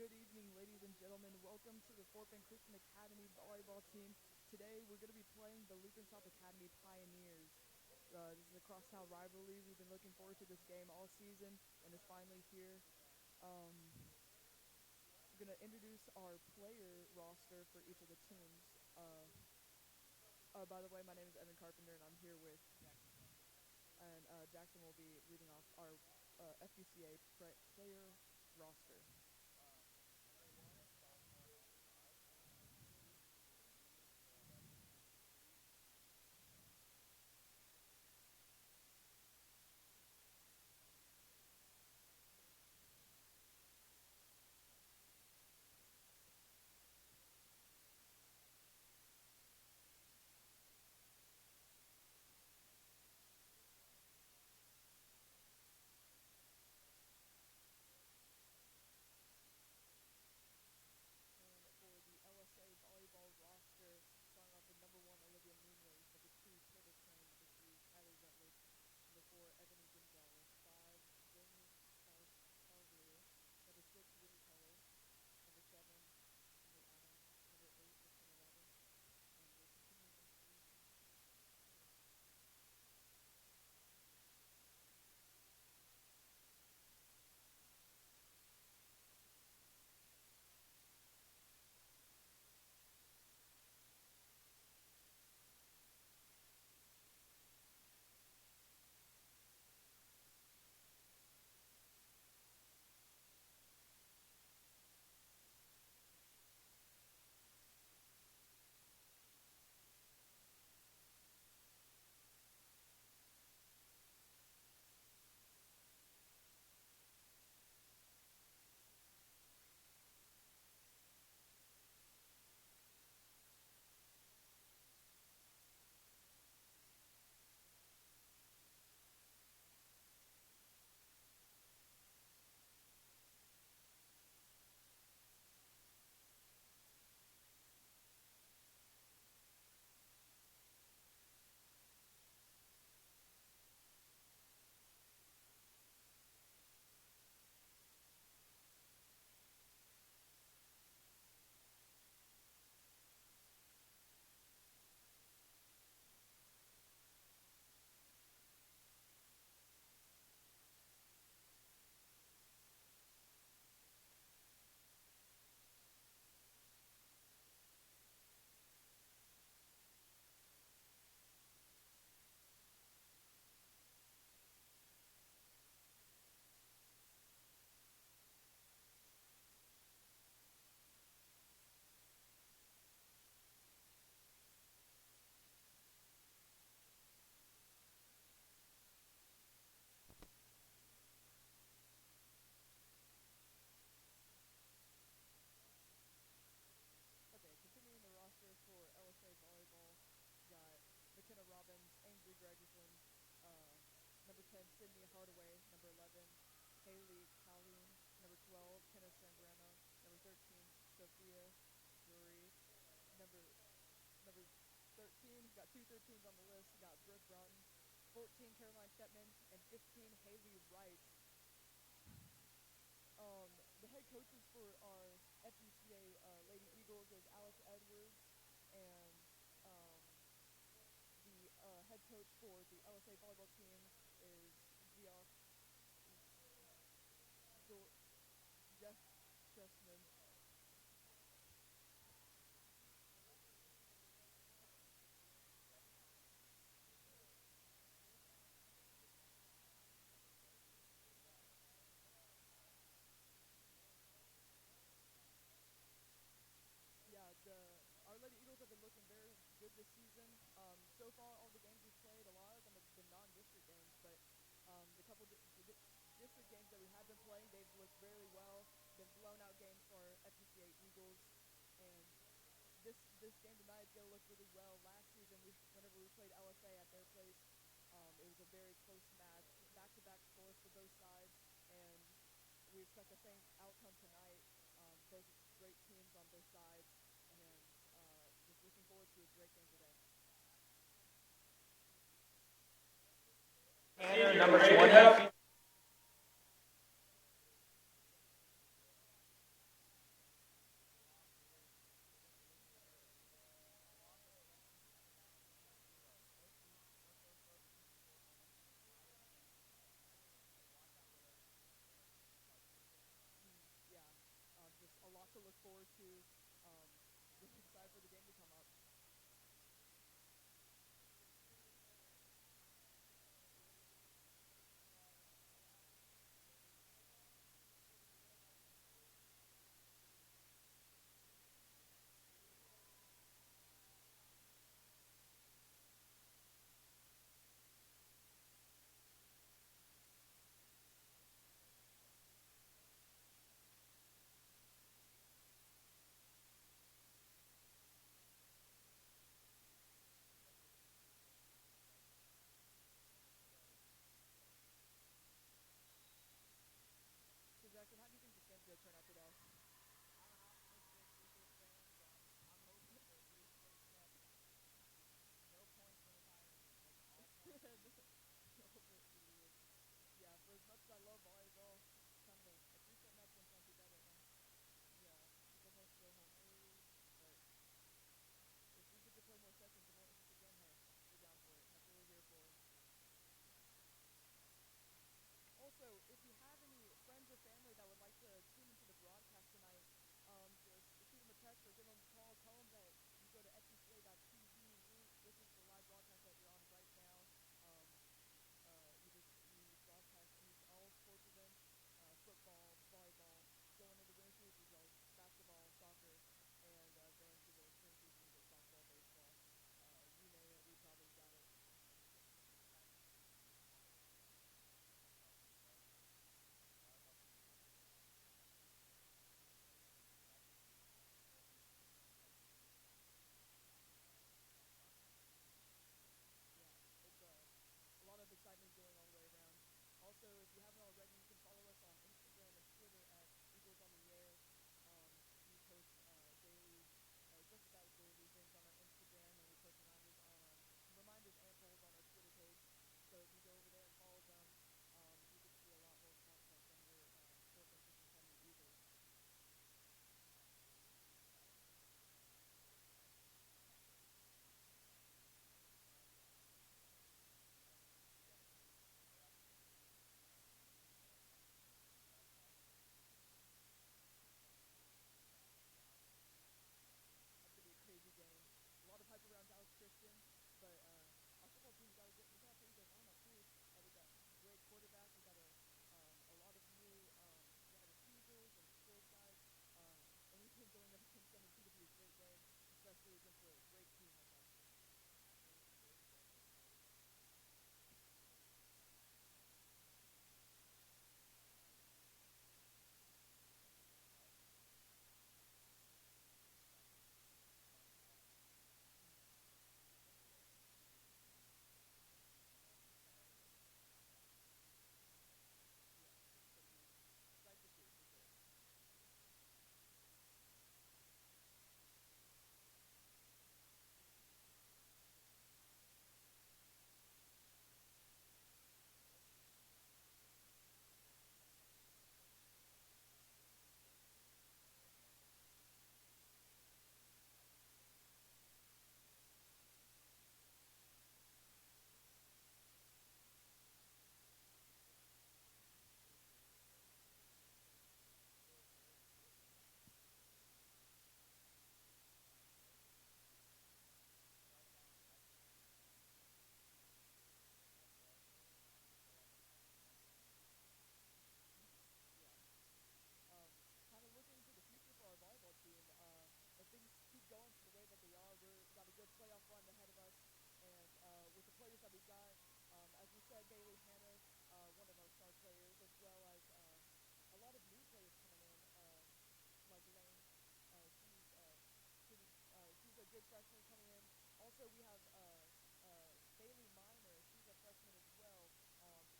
Good evening, ladies and gentlemen. Welcome to the Fort Bend Christian Academy volleyball team. Today, we're going to be playing the Lutheran South Academy Pioneers. This is a crosstown rivalry. We've been looking forward to this game all season, and it's finally here. We're going to introduce our player roster for each of the teams. By the way, my name is Evan Carpenter, and I'm here with Jackson will be reading off our FBCA player roster. And for the LSA volleyball roster, starting off with number 1, Olivia Nunez, number 2, Taylor Crane, number 3, Kylie Rutledge, number 4, Ebony Gonzalez, 5, Jamie Carver, number 6, Whitney Keller, number 7, Emily Adams, number 8, McKenna Robbins, and we'll continue into the team. Okay, continuing the roster for LSA volleyball, got McKenna Robbins, Ainsley Gregerson, uh, number 10, Sydney Hardaway, number 11, Haley Calhoun, number 12, Kenna Sambrano, number 13, Sophia Drury, number number 13, got two 13s on the list, got Brooke Broughton, 14, Caroline Shepman, and 15, Haley Wright. The head coaches for our FBCA Lady Eagles is Alex Edwards, and um, the head coach for the LSA volleyball team is Geoff Jeff Chessman. Yeah, the Our Lady Eagles have been looking very good this season. So far, all the games we've played, a lot of them have been non-district games, but the couple district games that we have been playing, they've looked very well. Been blown out games for our FBCA Eagles, and this game tonight is going to look really well. Last season, whenever we played LSA at their place, it was a very close match, back-to-back scores for both sides, and we expect the same outcome tonight. Both great teams on both sides, and just looking forward to a great game today. Number 20. forward to. Really excited for the game to come up. So Jackson, how do you think this game's gonna turn out today? Hopefully it really is. Yeah, for as much as I love volleyball, it's kind of a 3-set match doesn't sound too bad right now. Yeah, people want to go home early, but if we get to play more sessions and more innings again, hey, we're down for it. That's what we're here for. Also, if you have any friends or family that would like to tune into the broadcast tonight, just shoot them a text or give them a call. Tell them that you go to FBCA.tv root. This is the live broadcast that you're on right now. Um, we broadcast all sports events, football, volleyball, going into winter seasons like basketball, soccer, and going to the spring seasons of softball, baseball. You name it, we probably got it. Yeah, it's a lot of excitement going all the way around. Also, if you haven't already, you can follow us on Instagram and Twitter at Eagles on the Air. We post daily, just about daily things on our Instagram, and we post reminders and polls on our Twitter page. So if you go over there and follow them, you can see a lot more content from your sports interests and from the Eagles. That's gonna be a crazy game. A lot of hype around Dallas Christian, but our football team's got we got a pretty good lineup too. We got great quarterback. We got a lot of new wide receivers and skills guys. And we think going up against them is going to be a great game, especially against a great team like us. Yeah, it's going to be sight to see for sure. Yeah. Kind of looking to the future for our volleyball team. If things keep going the way that they are, we got a good playoff run ahead of us. And with the players that we got, as you said, Bailey Hannah, one of our star players, as well as a lot of new players coming in, like Lane. She's a good freshman coming in. Also, we have Bailey Miner. She's a freshman as well.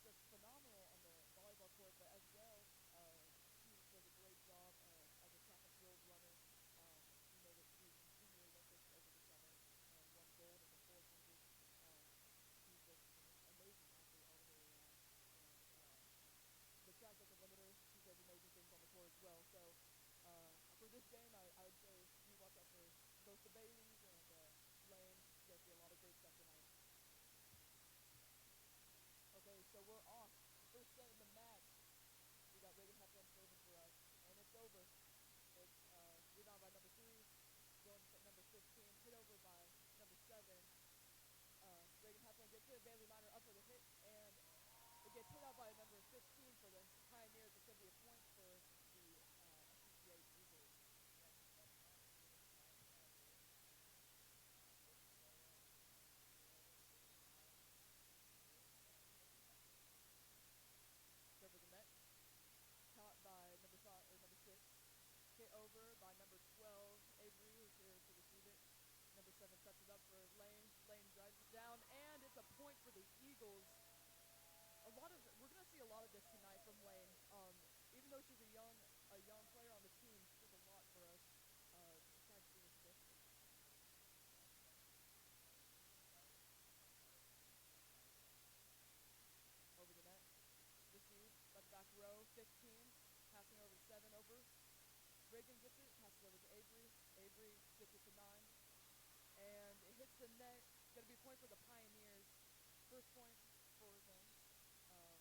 Just phenomenal on the volleyball court, but as well, she does a great job as a track and field runner. She made it to Junior Olympics over the summer and won gold in the 400. Um, she's just an amazing athlete all the way around. And the track doesn't limit her. She does amazing things on the court as well. So for this game, I would say we watch out for both the Baileys and Lane. You're going to see a lot of great stuff tonight. Okay, so we're off. First set in the match. We got Reagan Heflin serving for us, and it's over. It's without though she's a young player on the team, she does a lot for us to try to steal this tip. Over the net. Receive by the back row. 15. Passing over to 7. Over. Reagan gets it. Passes over to Avery. Avery gets it to 9. And it hits the net. It's going to be a point for the Pioneers. First point for them. And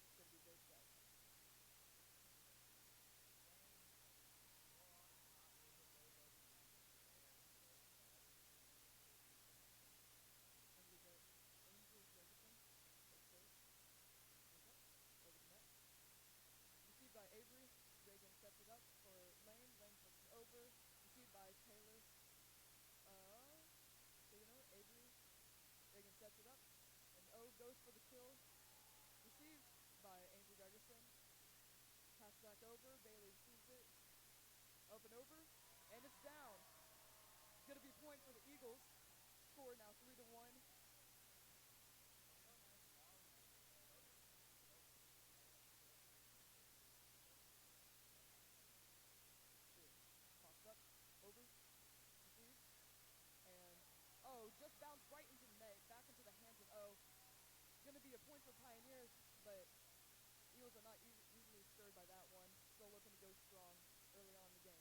it's going to be their set. And we get Angel Gregerson. Take serve. Goes up. Over the net. Received by Avery. Reagan sets it up for Lane. Lane passes over. Received by Taylor. Taking over. Avery. Reagan sets it up. And goes for the kill. Received by Angel Gregerson. Pass back over. Bailey receives it. Up and over. And it's down. It's going to be a point for the Eagles. Score now 3-1. Tossed up. Over. Received. And, just bounced right into the net. Back into the hands of O. Going to be a point for Pioneers, but Eagles are not easily stirred by that one. Still looking to go strong early on in the game.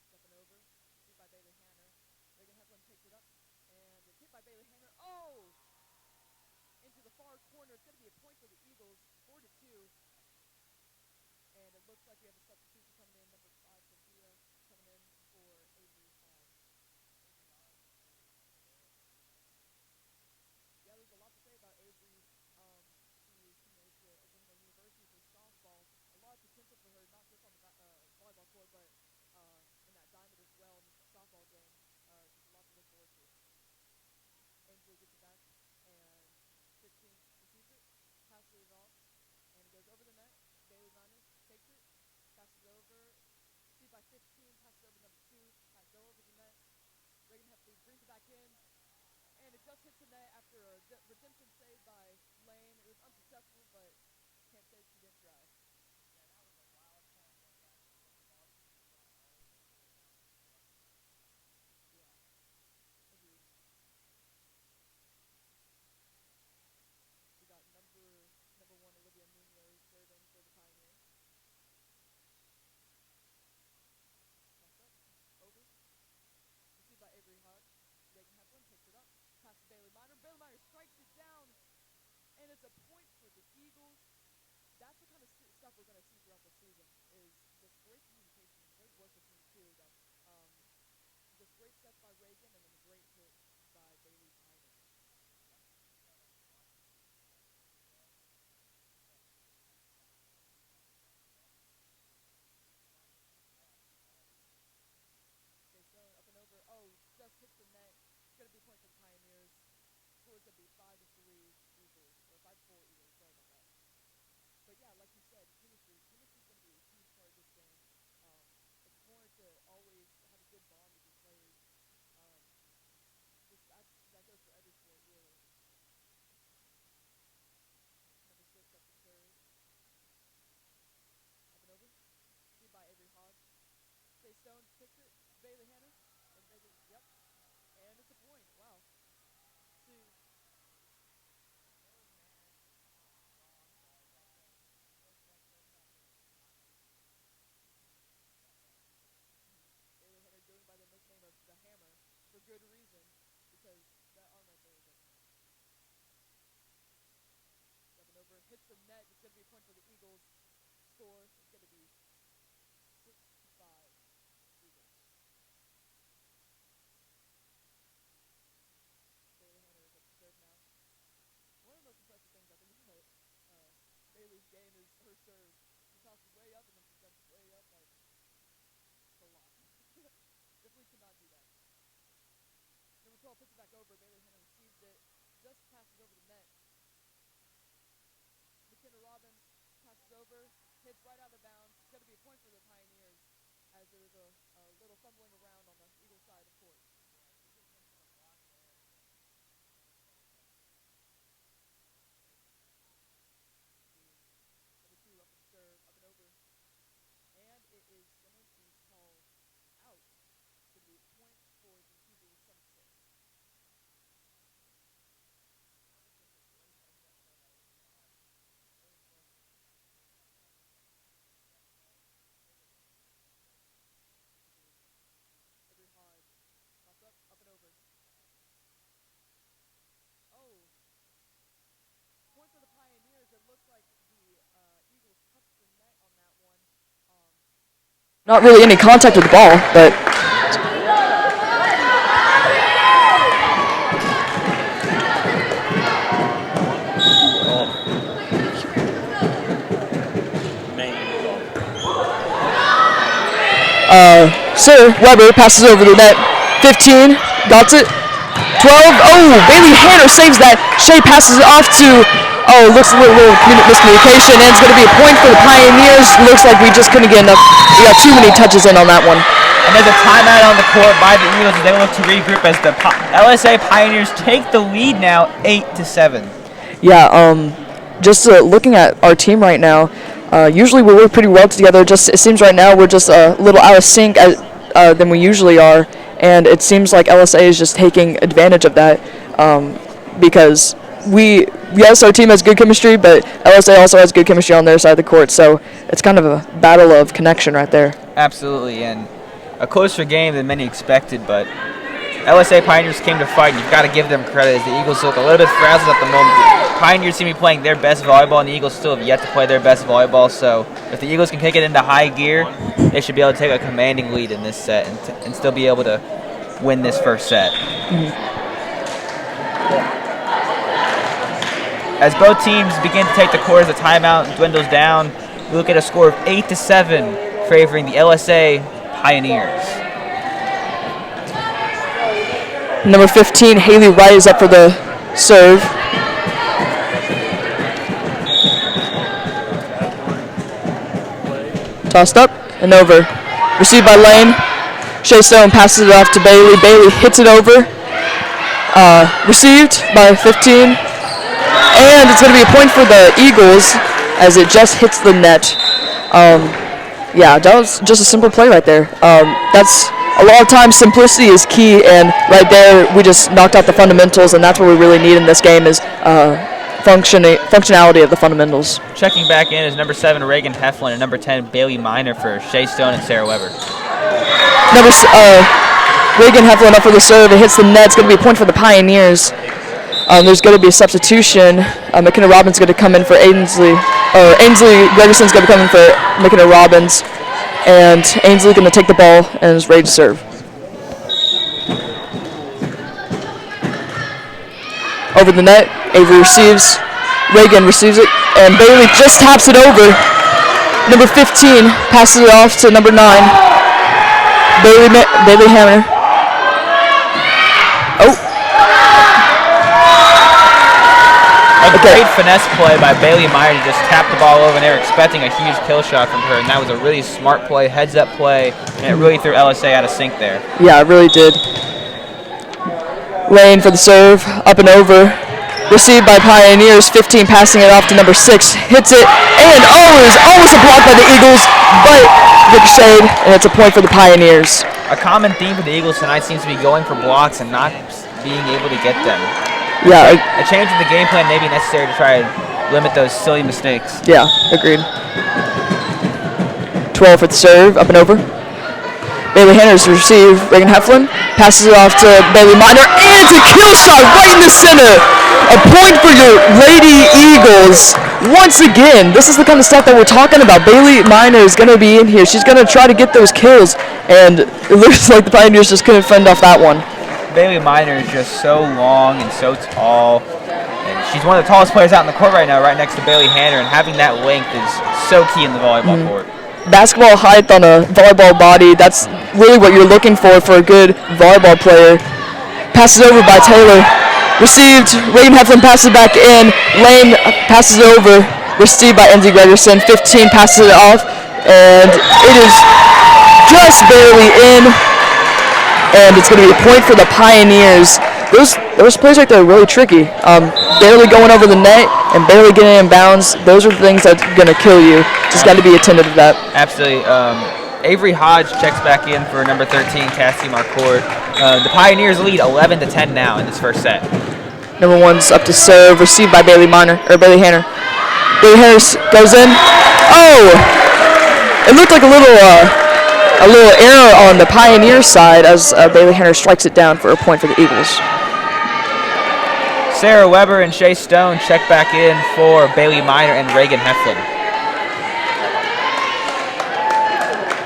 Stepping over. Received by Bailey Hanner. Reagan Heflin takes it up. And it's hit by Bailey Hanner. Oh! Into the far corner. It's going to be a point for the Eagles. 4-2. And it looks like we have a substitution coming in. Number 5, Sophia, coming in for Avery Hodge. Yeah, there's a lot to say about Avery. She teammates at Oklahoma University for softball. A lot of potential for her, not just on the volleyball court, but in that diamond as well in the softball game. Just a lot to look forward to. Angel gets it back, and 15 receives it, passes it off, and it goes over the net. Bailey Miner takes it, passes it over. Received by 15, passes over number 2, go over the net. Reagan Heffley brings it back in, and it just hits the net after a redemption save by Lane. It was unsuccessful, but can't say she didn't try. Yeah, agreed. We got number 1 Olivia Munoz serving for the Pioneers. Tossed up, over. Received by Avery Hodge. Reagan Heflin takes it up. Passes Bailey Miner. Bailey Miner strikes it down. And it's a point for the Eagles. That's the kind of stuff we're going to see throughout the season, is just great communication, great work between the two of them. Just great sets by Reagan, and then a great hit by Bailey Miner. Okay, Stone up and over. Just hits the net. It's going to be a point for the Pioneers. Score's going to be 5-3 Eagles, or 5-4 Eagles. Sorry about that. But yeah, like you said, chemistry. Chemistry is going to be a huge part of this game. It's important to always have a good bond with your players. Um, that goes for every sport, really. Number 6 up to serve. Up and over. Received by Avery Hodge. Chase Stone takes it. Bailey Hanner. And Bailey, yep. And it's a point. Wow. See, Bailey Hanner going by the nickname of the Hammer for good reason, because that arm right there is like hammer. Stepping over, hits the net. It's going to be a point for the Eagles. Score is going to be 6-5 Eagles. Bailey Hanner is up to serve now. One of the most impressive things I think about Bailey's game is her serve. She tosses way up and then she jumps way up. Like, it's a lot. Definitely cannot do that. Number 12 puts it back over. Bailey Hanner receives it. Just passes over the net. McKenna Robbins passes over. Hits right out of bounds. It's going to be a point for the Pioneers, as there was a little fumbling around on the Eagle side of court. looks like the Eagles touched the net on that one. Not really any contact with the ball, but Sir Weber passes over the net. 15, got it. 12, oh, Bailey Hanner saves that. Shea passes it off to, looks a little miscommunication, and it's going to be a point for the Pioneers. Looks like we just couldn't get enough. We got too many touches in on that one. And there's a timeout on the court by the Eagles as they look to regroup as the LSA Pioneers take the lead now 8-7. Yeah, just looking at our team right now, usually we work pretty well together. Just it seems right now we're just a little out of sync than we usually are, and it seems like LSA is just taking advantage of that because yes, our team has good chemistry, but LSA also has good chemistry on their side of the court, so it's kind of a battle of connection right there. Absolutely, and a closer game than many expected, but LSA Pioneers came to fight, and you've got to give them credit as the Eagles look a little bit frazzled at the moment. The Pioneers seem to be playing their best volleyball, and the Eagles still have yet to play their best volleyball, so if the Eagles can take it into high gear, they should be able to take a commanding lead in this set and still be able to win this first set. As both teams begin to take the court as the timeout dwindles down, we look at a score of 8-7 favoring the LSA Pioneers. Number 15, Haley Wright is up for the serve. Tossed up and over. Received by Lane. Shea Stone passes it off to Bailey. Bailey hits it over. Received by 15. And it's going to be a point for the Eagles as it just hits the net. Yeah, that was just a simple play right there. That's a lot of times simplicity is key, and right there we just knocked out the fundamentals, and that's what we really need in this game is functionality of the fundamentals. Checking back in is number 7 Reagan Heflin and number 10 Bailey Miner for Shea Stone and Sarah Weber. Reagan Heflin up for the serve. It hits the net. It's going to be a point for the Pioneers. There's going to be a substitution. McKenna Robbins is going to come in for Ainsley Gregerson's going to come in for McKenna Robbins, and Ainsley going to take the ball and is ready to serve. Over the net, Avery receives. Reagan receives it, and Bailey just taps it over. Number 15 passes it off to number 9, Bailey Hammer. Great finesse play by Bailey Meyer to just tap the ball over, and they were expecting a huge kill shot from her, and that was a really smart play, heads-up play, and it really threw LSA out of sync there. Yeah, it really did. Lane for the serve, up and over. Received by Pioneers, 15 passing it off to number 6, hits it, and it was almost a block by the Eagles, but ricocheted, and it's a point for the Pioneers. A common theme for the Eagles tonight seems to be going for blocks and not being able to get them. Yeah, a change in the game plan may be necessary to try and limit those silly mistakes. Yeah, agreed. 12 for the serve, up and over. Bailey Hanners receive. Reagan Heflin passes it off to Bailey Miner, and it's a kill shot right in the center. A point for your Lady Eagles. Once again, this is the kind of stuff that we're talking about. Bailey Miner is going to be in here. She's going to try to get those kills, and it looks like the Pioneers just couldn't fend off that one. Bailey Miner is just so long and so tall, and she's one of the tallest players out in the court right now, right next to Bailey Hanner, and having that length is so key in the volleyball court. Basketball height on a volleyball body, that's really what you're looking for a good volleyball player. Passes over by Taylor. Received. Reagan Heflin passes it back in. Lane passes it over. Received by Enzy Gregerson. 15 passes it off, and it is just barely in. And it's going to be a point for the Pioneers. Those plays right there are really tricky. Barely going over the net and barely getting in bounds. Those are the things that's going to kill you. Just got to be attentive to that. Absolutely. Avery Hodge checks back in for number 13, Cassie Marcourt. The Pioneers lead 11-10 now in this first set. Number 1's up to serve, received by Bailey Hanner. Bailey Harris goes in. Oh! It looked like a little error on the Pioneer side as Bailey Hanner strikes it down for a point for the Eagles. Sarah Weber and Shay Stone check back in for Bailey Miner and Reagan Heflin.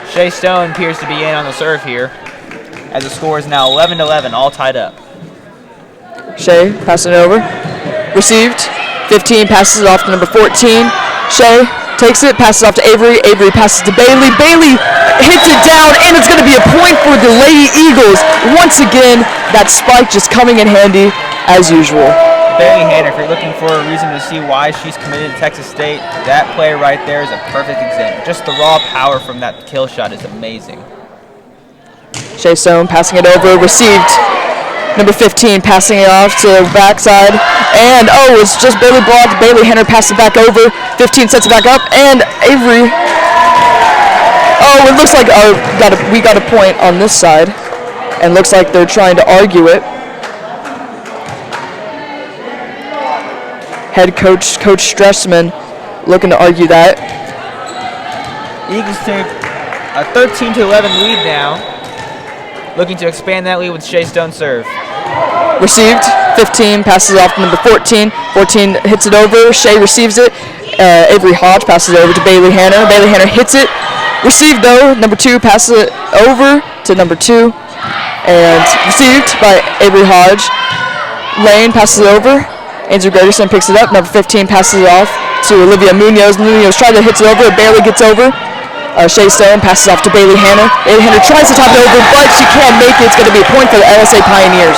Shay Stone appears to be in on the serve here, as the score is now 11-11, all tied up. Shay passing it over. Received. 15 passes it off to number 14. Shay takes it, passes it off to Avery. Avery passes to Bailey. Bailey hits it down, and it's going to be a point for the Lady Eagles. Once again, that spike just coming in handy as usual. Bailey Hanner, if you're looking for a reason to see why she's committed to Texas State, that play right there is a perfect example. Just the raw power from that kill shot is amazing. Shay Stone passing it over, received. Number 15 passing it off to the backside. And, it's just Bailey blocked. Bailey Hanner passed it back over. 15 sets it back up. And Avery. It looks like we got a point on this side. And looks like they're trying to argue it. Head coach, Coach Stressman, looking to argue that. Eagles take a 13-11 lead now. Looking to expand that lead with Shay Stone serve. Received. 15 passes off to number 14. 14 hits it over. Shay receives it. Avery Hodge passes it over to Bailey Hanner. Bailey Hanner hits it. Received though. Number 2 passes it over to number 2. And received by Avery Hodge. Lane passes it over. Andrew Gregerson picks it up. Number 15 passes it off to Olivia Munoz. Munoz tries to hit it over. It barely gets over. Shay Stone passes off to Bailey Hanner. Bailey Hanner tries to top it over, but she can't make it. It's going to be a point for the LSA Pioneers.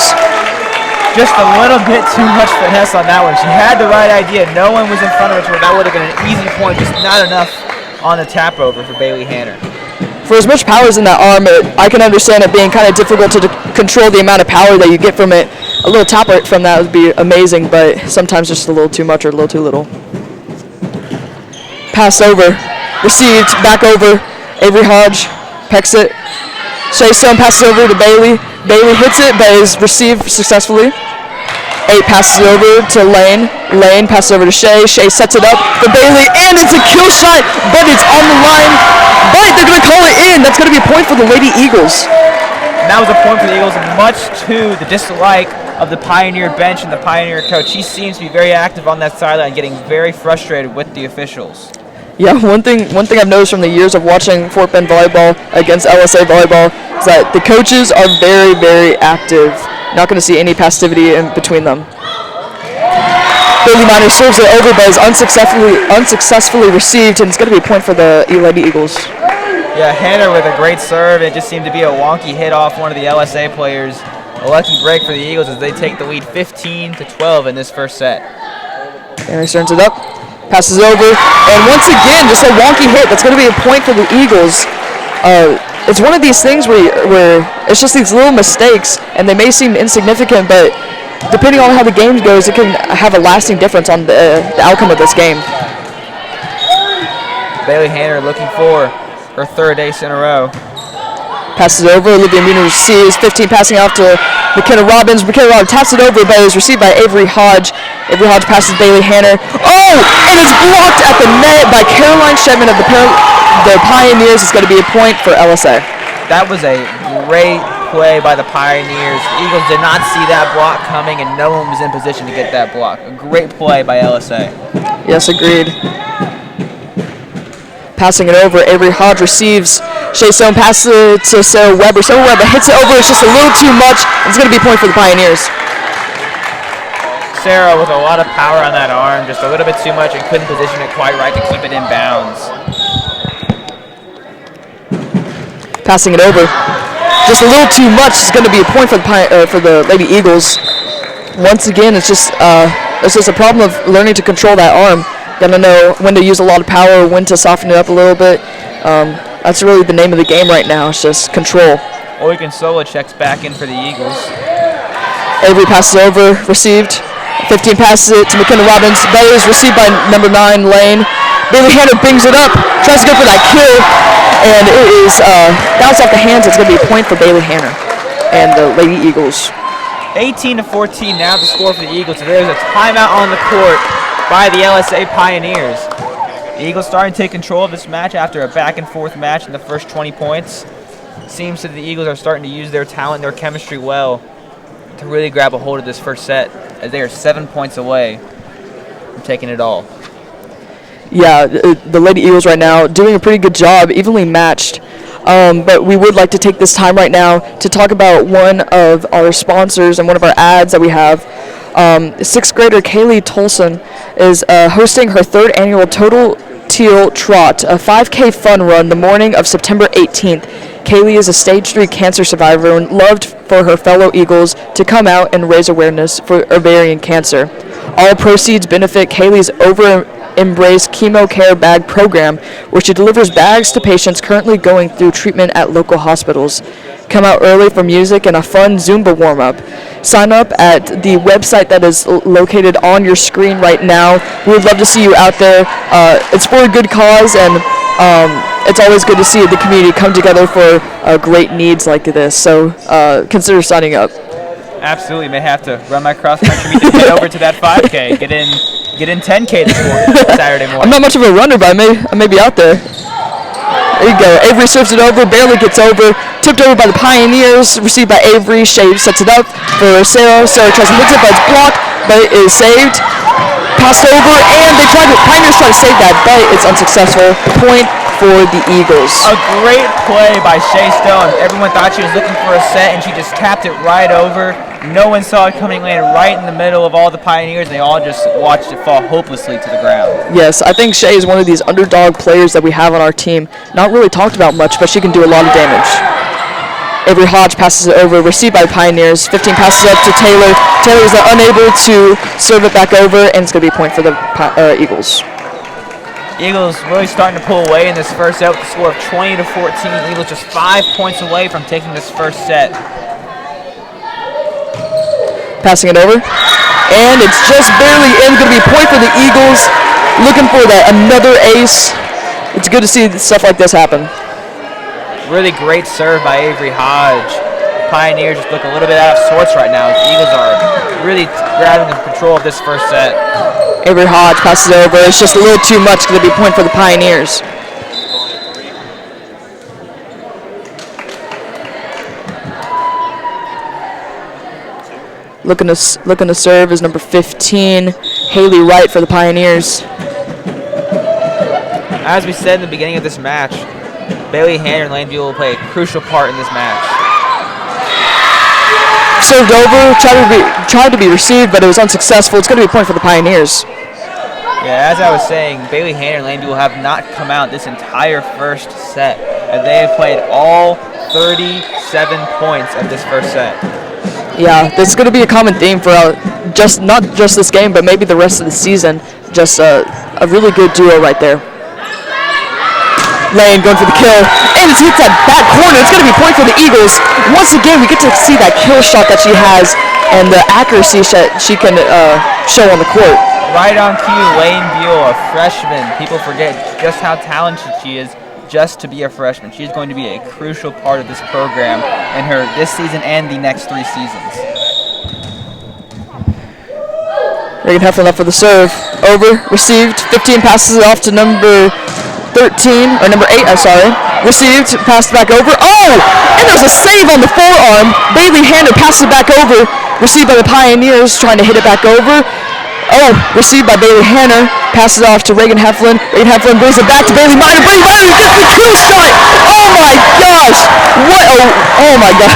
Just a little bit too much finesse on that one. She had the right idea. No one was in front of her, so that would have been an easy point. Just not enough on the tap over for Bailey Hanner. For as much power as in that arm, I can understand it being kind of difficult to control the amount of power that you get from it. A little tap from that would be amazing, but sometimes just a little too much or a little too little. Pass over. Received, back over. Avery Hodge pecks it. Shay Stone passes over to Bailey. Bailey hits it, but is received successfully. 8 passes it over to Lane. Lane passes over to Shay. Shay sets it up for Bailey, and it's a kill shot, but it's on the line. But they're going to call it in. That's going to be a point for the Lady Eagles. And that was a point for the Eagles, much to the dislike of the Pioneer bench and the Pioneer coach. He seems to be very active on that sideline, getting very frustrated with the officials. Yeah, one thing I've noticed from the years of watching Fort Bend volleyball against LSA volleyball is that the coaches are very, very active. Not going to see any passivity in between them. Bailey Miner serves it over, but is unsuccessfully received, and it's going to be a point for the Lady Eagles. Yeah, Hanner with a great serve. It just seemed to be a wonky hit off one of the LSA players. A lucky break for the Eagles as they take the lead 15-12 in this first set. And he turns it up. Passes over, and once again, just a wonky hit. That's going to be a point for the Eagles. It's one of these things where it's just these little mistakes, and they may seem insignificant, but depending on how the game goes, it can have a lasting difference on the outcome of this game. Bailey Hanner looking for her third ace in a row. Passes it over. Olivia Munoz receives. 15 passing off to McKenna Robbins. McKenna Robbins taps it over, but is received by Avery Hodge. Avery Hodge passes Bailey Hanner. And it's blocked at the net by Caroline Shetman of the Pioneers. It's going to be a point for LSA. That was a great play by the Pioneers. The Eagles did not see that block coming, and no one was in position to get that block. A great play by LSA. Yes, agreed. Passing it over, Avery Hodge receives. Shay Stone passes it to Sarah Weber. Sarah Weber hits it over. It's just a little too much. It's going to be a point for the Pioneers. Sarah with a lot of power on that arm, just a little bit too much, and couldn't position it quite right to keep it in bounds. Passing it over. Just a little too much. It's going to be a point for the Lady Eagles. Once again, it's just a problem of learning to control that arm. Gotta know when to use a lot of power, when to soften it up a little bit. That's really the name of the game right now. It's just control. Oigan Sola checks back in for the Eagles. Avery passes over, received. 15 passes it to McKenna Robbins. That is received by number 9, Lane. Bailey Hanner brings it up, tries to go for that kill, and it is bounced off the hands. It's going to be a point for Bailey Hanner and the Lady Eagles. 18-14 now the score for the Eagles. So there's a timeout on the court by the LSA Pioneers. The Eagles starting to take control of this match after a back-and-forth match in the first 20 points. Seems that the Eagles are starting to use their talent and their chemistry well. to really grab a hold of this first set, as they are 7 points away from taking it all. Yeah, the Lady Eagles right now doing a pretty good job, evenly matched. But we would like to take this time right now to talk about one of our sponsors and one of our ads that we have. Sixth grader Kaylee Tolson is hosting her third annual Total Teal Trot, a 5K fun run the morning of September 18th. Kaylee is a stage 3 cancer survivor and loved for her fellow Eagles to come out and raise awareness for ovarian cancer. All proceeds benefit Kaylee's Embrace Chemo Care Bag Program, where she delivers bags to patients currently going through treatment at local hospitals. Come out early for music and a fun Zumba warm-up. Sign up at the website that is located on your screen right now. We would love to see you out there. It's for a good cause, and it's always good to see the community come together for great needs like this. So consider signing up. Absolutely. May have to run my cross-country meet to get over to that 5K. Get in 10K this morning, Saturday morning. I'm not much of a runner, but I may be out there. There you go. Avery serves it over, barely gets over. Tipped over by the Pioneers, received by Avery. Shea sets it up for Sarah. Sarah tries to mix it, but it's blocked, but it is saved. Passed over, and Pioneers try to save that, but it's unsuccessful. Point for the Eagles. A great play by Shea Stone. Everyone thought she was looking for a set, and she just tapped it right over. No one saw it coming, landed right in the middle of all the Pioneers, and they all just watched it fall hopelessly to the ground. Yes, I think Shea is one of these underdog players that we have on our team. Not really talked about much, but she can do a lot of damage. Avery Hodge passes it over, received by the Pioneers. 15 passes up to Taylor. Taylor is unable to serve it back over, and it's going to be a point for the Eagles. Eagles really starting to pull away in this first set with a score of 20-14. Eagles just 5 points away from taking this first set. Passing it over, and it's just barely in. Going to be a point for the Eagles. Looking for another ace. It's good to see stuff like this happen. Really great serve by Avery Hodge. Pioneers just look a little bit out of sorts right now. The Eagles are really grabbing control of this first set. Avery Hodge passes it over. It's just a little too much. Going to be a point for the Pioneers. Looking to serve is number 15, Haley Wright for the Pioneers. As we said in the beginning of this match, Bailey Hanner and Lane Buell will play a crucial part in this match. Served over, tried to be received, but it was unsuccessful. It's going to be a point for the Pioneers. Yeah, as I was saying, Bailey Hanner and Lane Buell have not come out this entire first set, and they have played all 37 points of this first set. Yeah, this is going to be a common theme for not just this game, but maybe the rest of the season. Just a really good duo right there. Lane going for the kill, and it hits that back corner. It's going to be a point for the Eagles. Once again, we get to see that kill shot that she has and the accuracy she can show on the court. Right on cue, Lane Buell, a freshman. People forget just how talented she is just to be a freshman. She's going to be a crucial part of this program in her this season and the next 3 seasons. Reagan Heflin up for the serve. Over, received, 15, passes it off to number 13, or number 8, I'm sorry. Received, passed back over. Oh! And there's a save on the forearm. Bailey Hanner passes it back over. Received by the Pioneers, trying to hit it back over. Oh, received by Bailey Hanner. Passes it off to Reagan Heflin. Reagan Heflin brings it back to Bailey Minor. Bailey Minor gets the kill shot! Oh my gosh! What? Oh my god.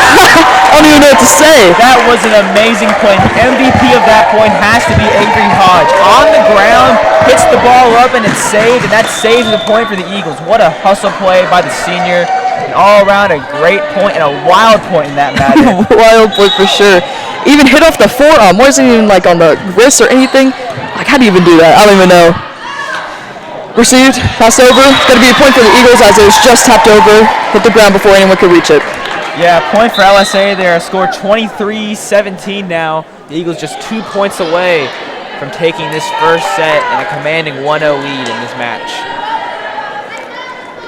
I don't even know what to say. That was an amazing play. The MVP of that point has to be Avery Hodge. On the ground, hits the ball up, and it's saved, and that saves the point for the Eagles. What a hustle play by the senior. And all around a great point and a wild point in that matter. Wild point for sure. Even hit off the forearm. Wasn't even like on the wrist or anything. Like, how do you even do that? I don't even know. Received, passed over. Going to be a point for the Eagles as it was just tapped over. Hit the ground before anyone could reach it. Yeah, point for LSA there. Score 23-17 now. The Eagles just 2 points away from taking this first set and a commanding 1-0 lead in this match.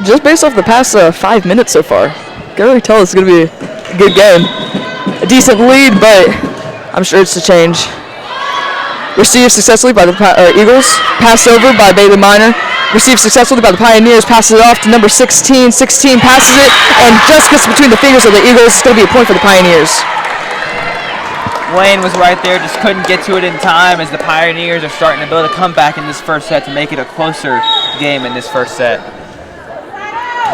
Just based off the past 5 minutes so far, can really tell it's going to be a good game. A decent lead, but I'm sure it's to change. Received successfully by the Eagles. Passed over by Bailey Minor. Received successfully by the Pioneers. Passes it off to number 16. 16 passes it and just gets between the fingers of the Eagles. It's going to be a point for the Pioneers. Lane was right there, just couldn't get to it in time as the Pioneers are starting to build a comeback in this first set to make it a closer game in this first set.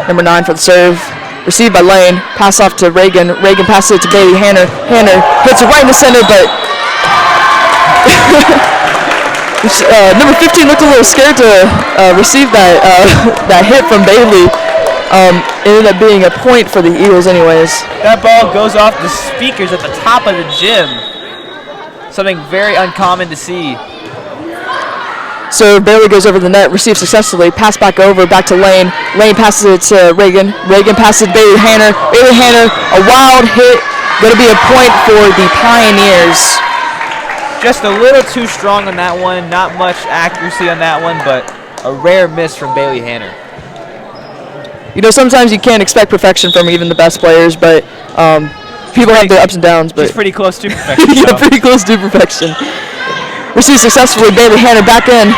Number 9 for the serve. Received by Lane. Pass off to Reagan. Reagan passes it to Bailey Hanner. Hanner hits it right in the center, but number 15 looked a little scared to receive that hit from Bailey. It ended up being a point for the Eagles anyways. That ball goes off the speakers at the top of the gym. Something very uncommon to see. So Bailey goes over the net, receives successfully, pass back to Lane. Lane passes it to Reagan. Reagan passes it to Bailey Hanner. Bailey Hanner, a wild hit, going to be a point for the Pioneers. Just a little too strong on that one, not much accuracy on that one, but a rare miss from Bailey Hanner. You know, sometimes you can't expect perfection from even the best players, but people have their ups and downs. But she's pretty close to perfection. Yeah, pretty close to perfection. Receives successfully, Bailey Hanner back in.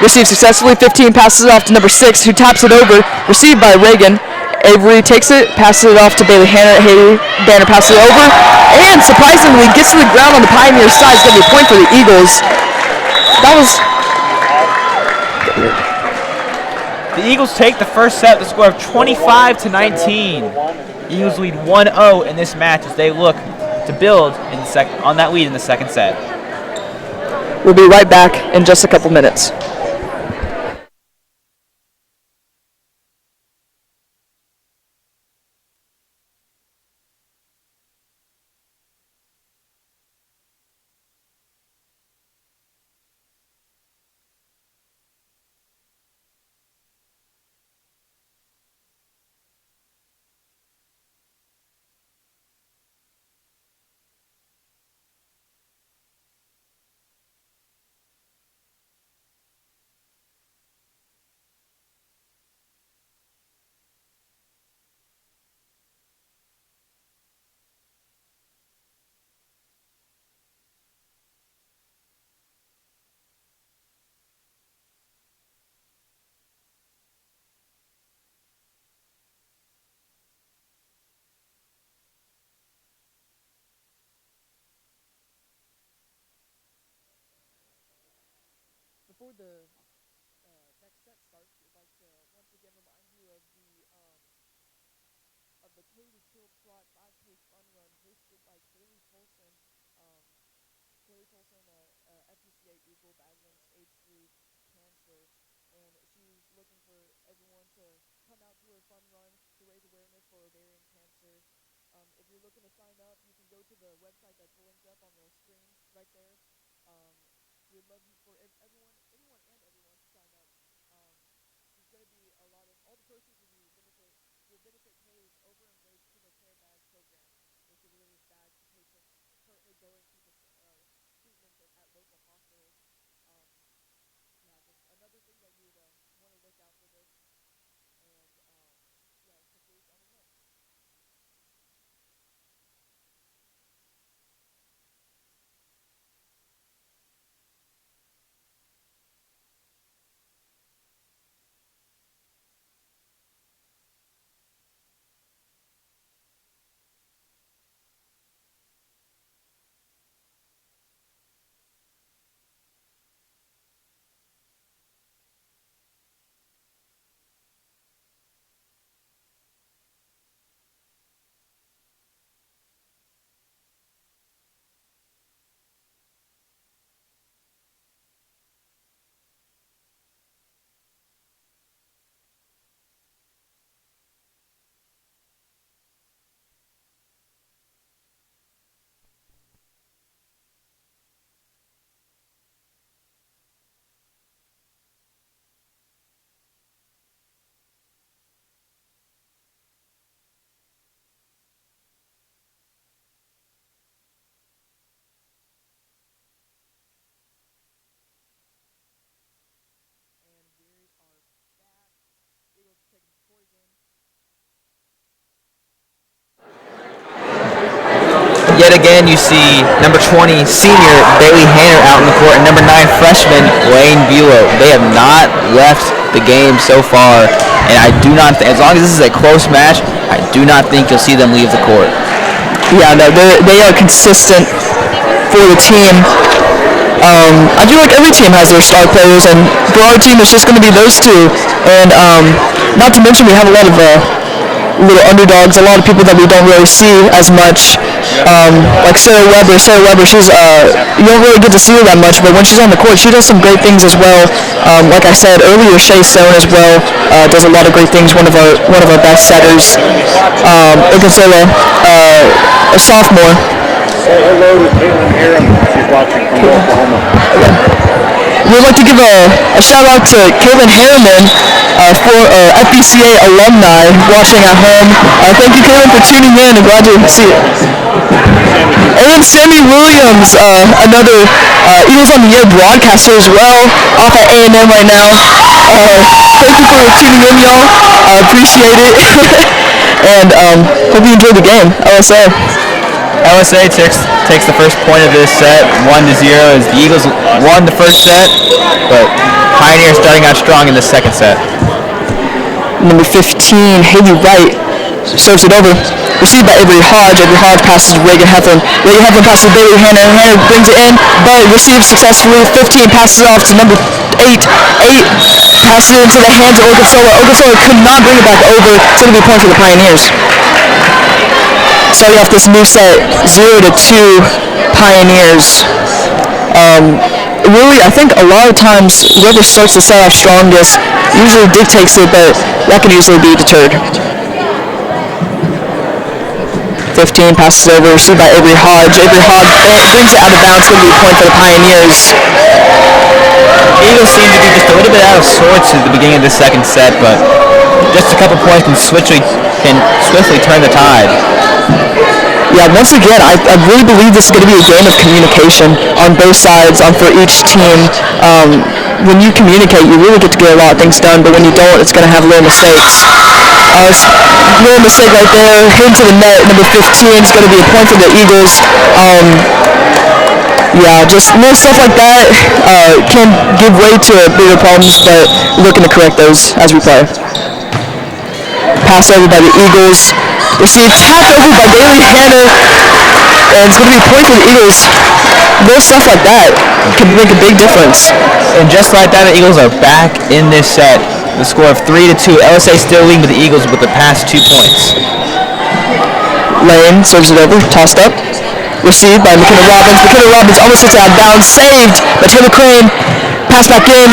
Receives successfully, 15 passes it off to number 6, who taps it over. Received by Reagan. Avery takes it, passes it off to Bailey Hanner. Haley Banner passes it over. And surprisingly, gets to the ground on the Pioneers side. It's going to be a point for the Eagles. That was... The Eagles take the first set with a score of 25-19. Eagles lead 1-0 in this match as they look to build on that lead in the second set. We'll be right back in just a couple minutes. Before the next set starts, we'd like to once again remind you of the Katie Kill Trot 5K Fun Run hosted by Kaylee Tolson. Kaylee Tolson, FBCA Eagle battling stage 3 cancer, and she's looking for everyone to come out to her fun run to raise awareness for ovarian cancer. If you're looking to sign up, you can go to the website that's linked up on the screen right there. We'd love for anyone and everyone to sign up. There's going to be a lot of, all the proceeds will benefit Kaylee's Over Embrace Chemo Care Bag program, which are delivers bags to patients currently going through the treatments at local hospitals. Just another thing that you would want to look out for this, and hopefully sign in up. And we are back. Eagles taking the court again. Yet again, you see number 20 senior Bailey Hanner out in the court and number 9 freshman Wayne Bulow. They have not left the game so far, and I do not as long as this is a close match, I do not think you'll see them leave the court. Yeah, no, they are consistent for the team. I feel like every team has their star players, and for our team, it's just going to be those two. And not to mention, we have a lot of little underdogs, a lot of people that we don't really see as much. Like Sarah Weber, she's you don't really get to see her that much, but when she's on the court, she does some great things as well. Like I said earlier, Shay Stone as well does a lot of great things. One of our best setters. Ikansela, a sophomore. Say hello to Caitlin Harriman. She's watching from Oklahoma. We'd like to give a shout out to Caitlin Harriman for FBCA alumni watching at home. Thank you, Caitlin, for tuning in. I'm glad to see it. And Sammy Williams, another Eagles on the Year broadcaster as well, off at A&M right now. Thank you for tuning in, y'all. I appreciate it. And hope you enjoyed the game. LSA. LSA takes the first point of this set, 1-0, as the Eagles won the first set, but Pioneer starting out strong in the second set. Number 15, Haley Wright, serves it over. Received by Avery Hodge. Avery Hodge passes to Reagan Heflin. Reagan Heflin passes to Bailey Hanna. Hanna brings it in, but receives successfully. 15 passes off to number 8. 8 passes it into the hands of Ogunsola. Ogunsola could not bring it back over. It's going to be a point for the Pioneers. Starting off this new set, 0-2 Pioneers. Really, I think a lot of times whoever starts the set off strongest usually dictates it, but that can easily be deterred. 15 passes over, received by Avery Hodge. Avery Hodge brings it out of bounds, going to be a point for the Pioneers. Eagles seem to be just a little bit out of sorts at the beginning of the second set, but just a couple points can swiftly turn the tide. Yeah, once again, I really believe this is going to be a game of communication on both sides, for each team. When you communicate, you really get to get a lot of things done, but when you don't, it's going to have little mistakes. Little mistake right there, hit into the net, number 15. It's going to be a point for the Eagles. Yeah, just little stuff like that can give way to bigger problems, but we're looking to correct those as we play. Pass over by the Eagles. Received, tapped over by Bailey Hanna, and it's going to be a point for the Eagles. Little stuff like that can make a big difference. And just like that, the Eagles are back in this set. The score of 3-2. LSA still leading with the Eagles with the past 2 points. Lane serves it over, tossed up. Received by McKenna Robbins. McKenna Robbins almost hits it out of bounds. Saved by Taylor Crane. Pass back in,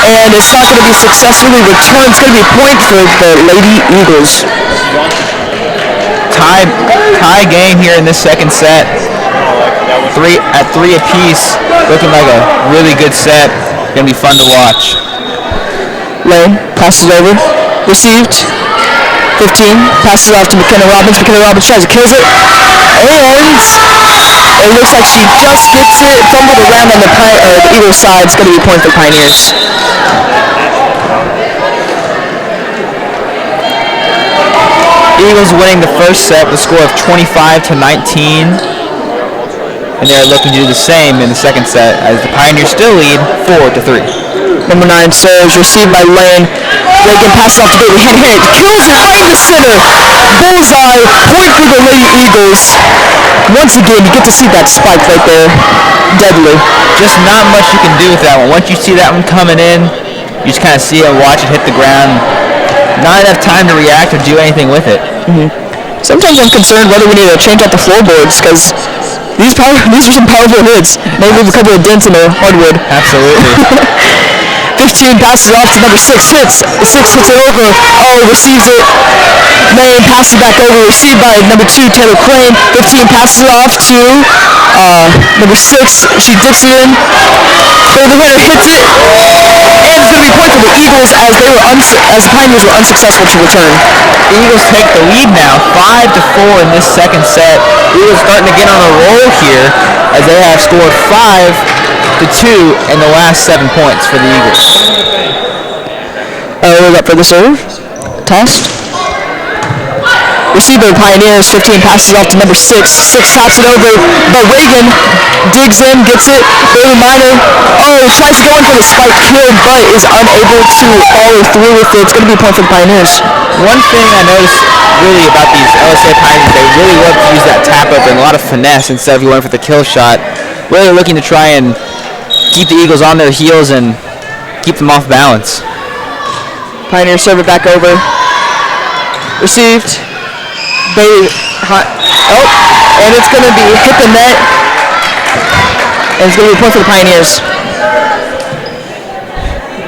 and it's not going to be successfully returned. It's going to be a point for the Lady Eagles. Tie game here in this second set. 3 apiece. Looking like a really good set. Gonna be fun to watch. Lane passes over, received. 15 passes off to McKenna Robbins. McKenna Robbins tries to kill it, and it looks like she just gets it. Fumbled around on the Eagles side. It's going to be a point for Pioneers. Eagles winning the first set with a score of 25-19, and they're looking to do the same in the second set as the Pioneers still lead 4-3. Number 9 serves, received by Lane. Reagan passes off to Bailey Hanna. Kills it right in the center. Bullseye, point for the Lady Eagles. Once again, you get to see that spike right there. Deadly. Just not much you can do with that one. Once you see that one coming in, you just kind of see it and watch it hit the ground. Not enough time to react or do anything with it. Mm-hmm. Sometimes I'm concerned whether we need to change out the floorboards, because these are some powerful hits. Maybe leave a couple of dents in the hardwood. Absolutely. 15 passes off to number 6. Hits it over. Receives it. Lane passes back over. Received by number 2, Taylor Crane. 15 passes off to number 6. She dips it in. Bailey Hanna hits it. And it's going to be a point for the Eagles as the Pioneers were unsuccessful to return. The Eagles take the lead now, 5-4 in this second set. The Eagles starting to get on a roll here as they have scored 5-2 in the last 7 points for the Eagles. We're up for the serve. Tossed. Received by the Pioneers. 15 passes off to number 6. 6 taps it over, but Reagan digs in, gets it. Bailey Minor, tries to go in for the spike kill, but is unable to follow through with it. It's going to be a point for the Pioneers. One thing I noticed really about these LSA Pioneers, they really love to use that tap over and a lot of finesse instead of going for the kill shot. really looking to try and keep the Eagles on their heels and keep them off balance. Pioneers serve it back over. Received. Bailey. And it's going to be hit the net. And it's going to be a point for the Pioneers.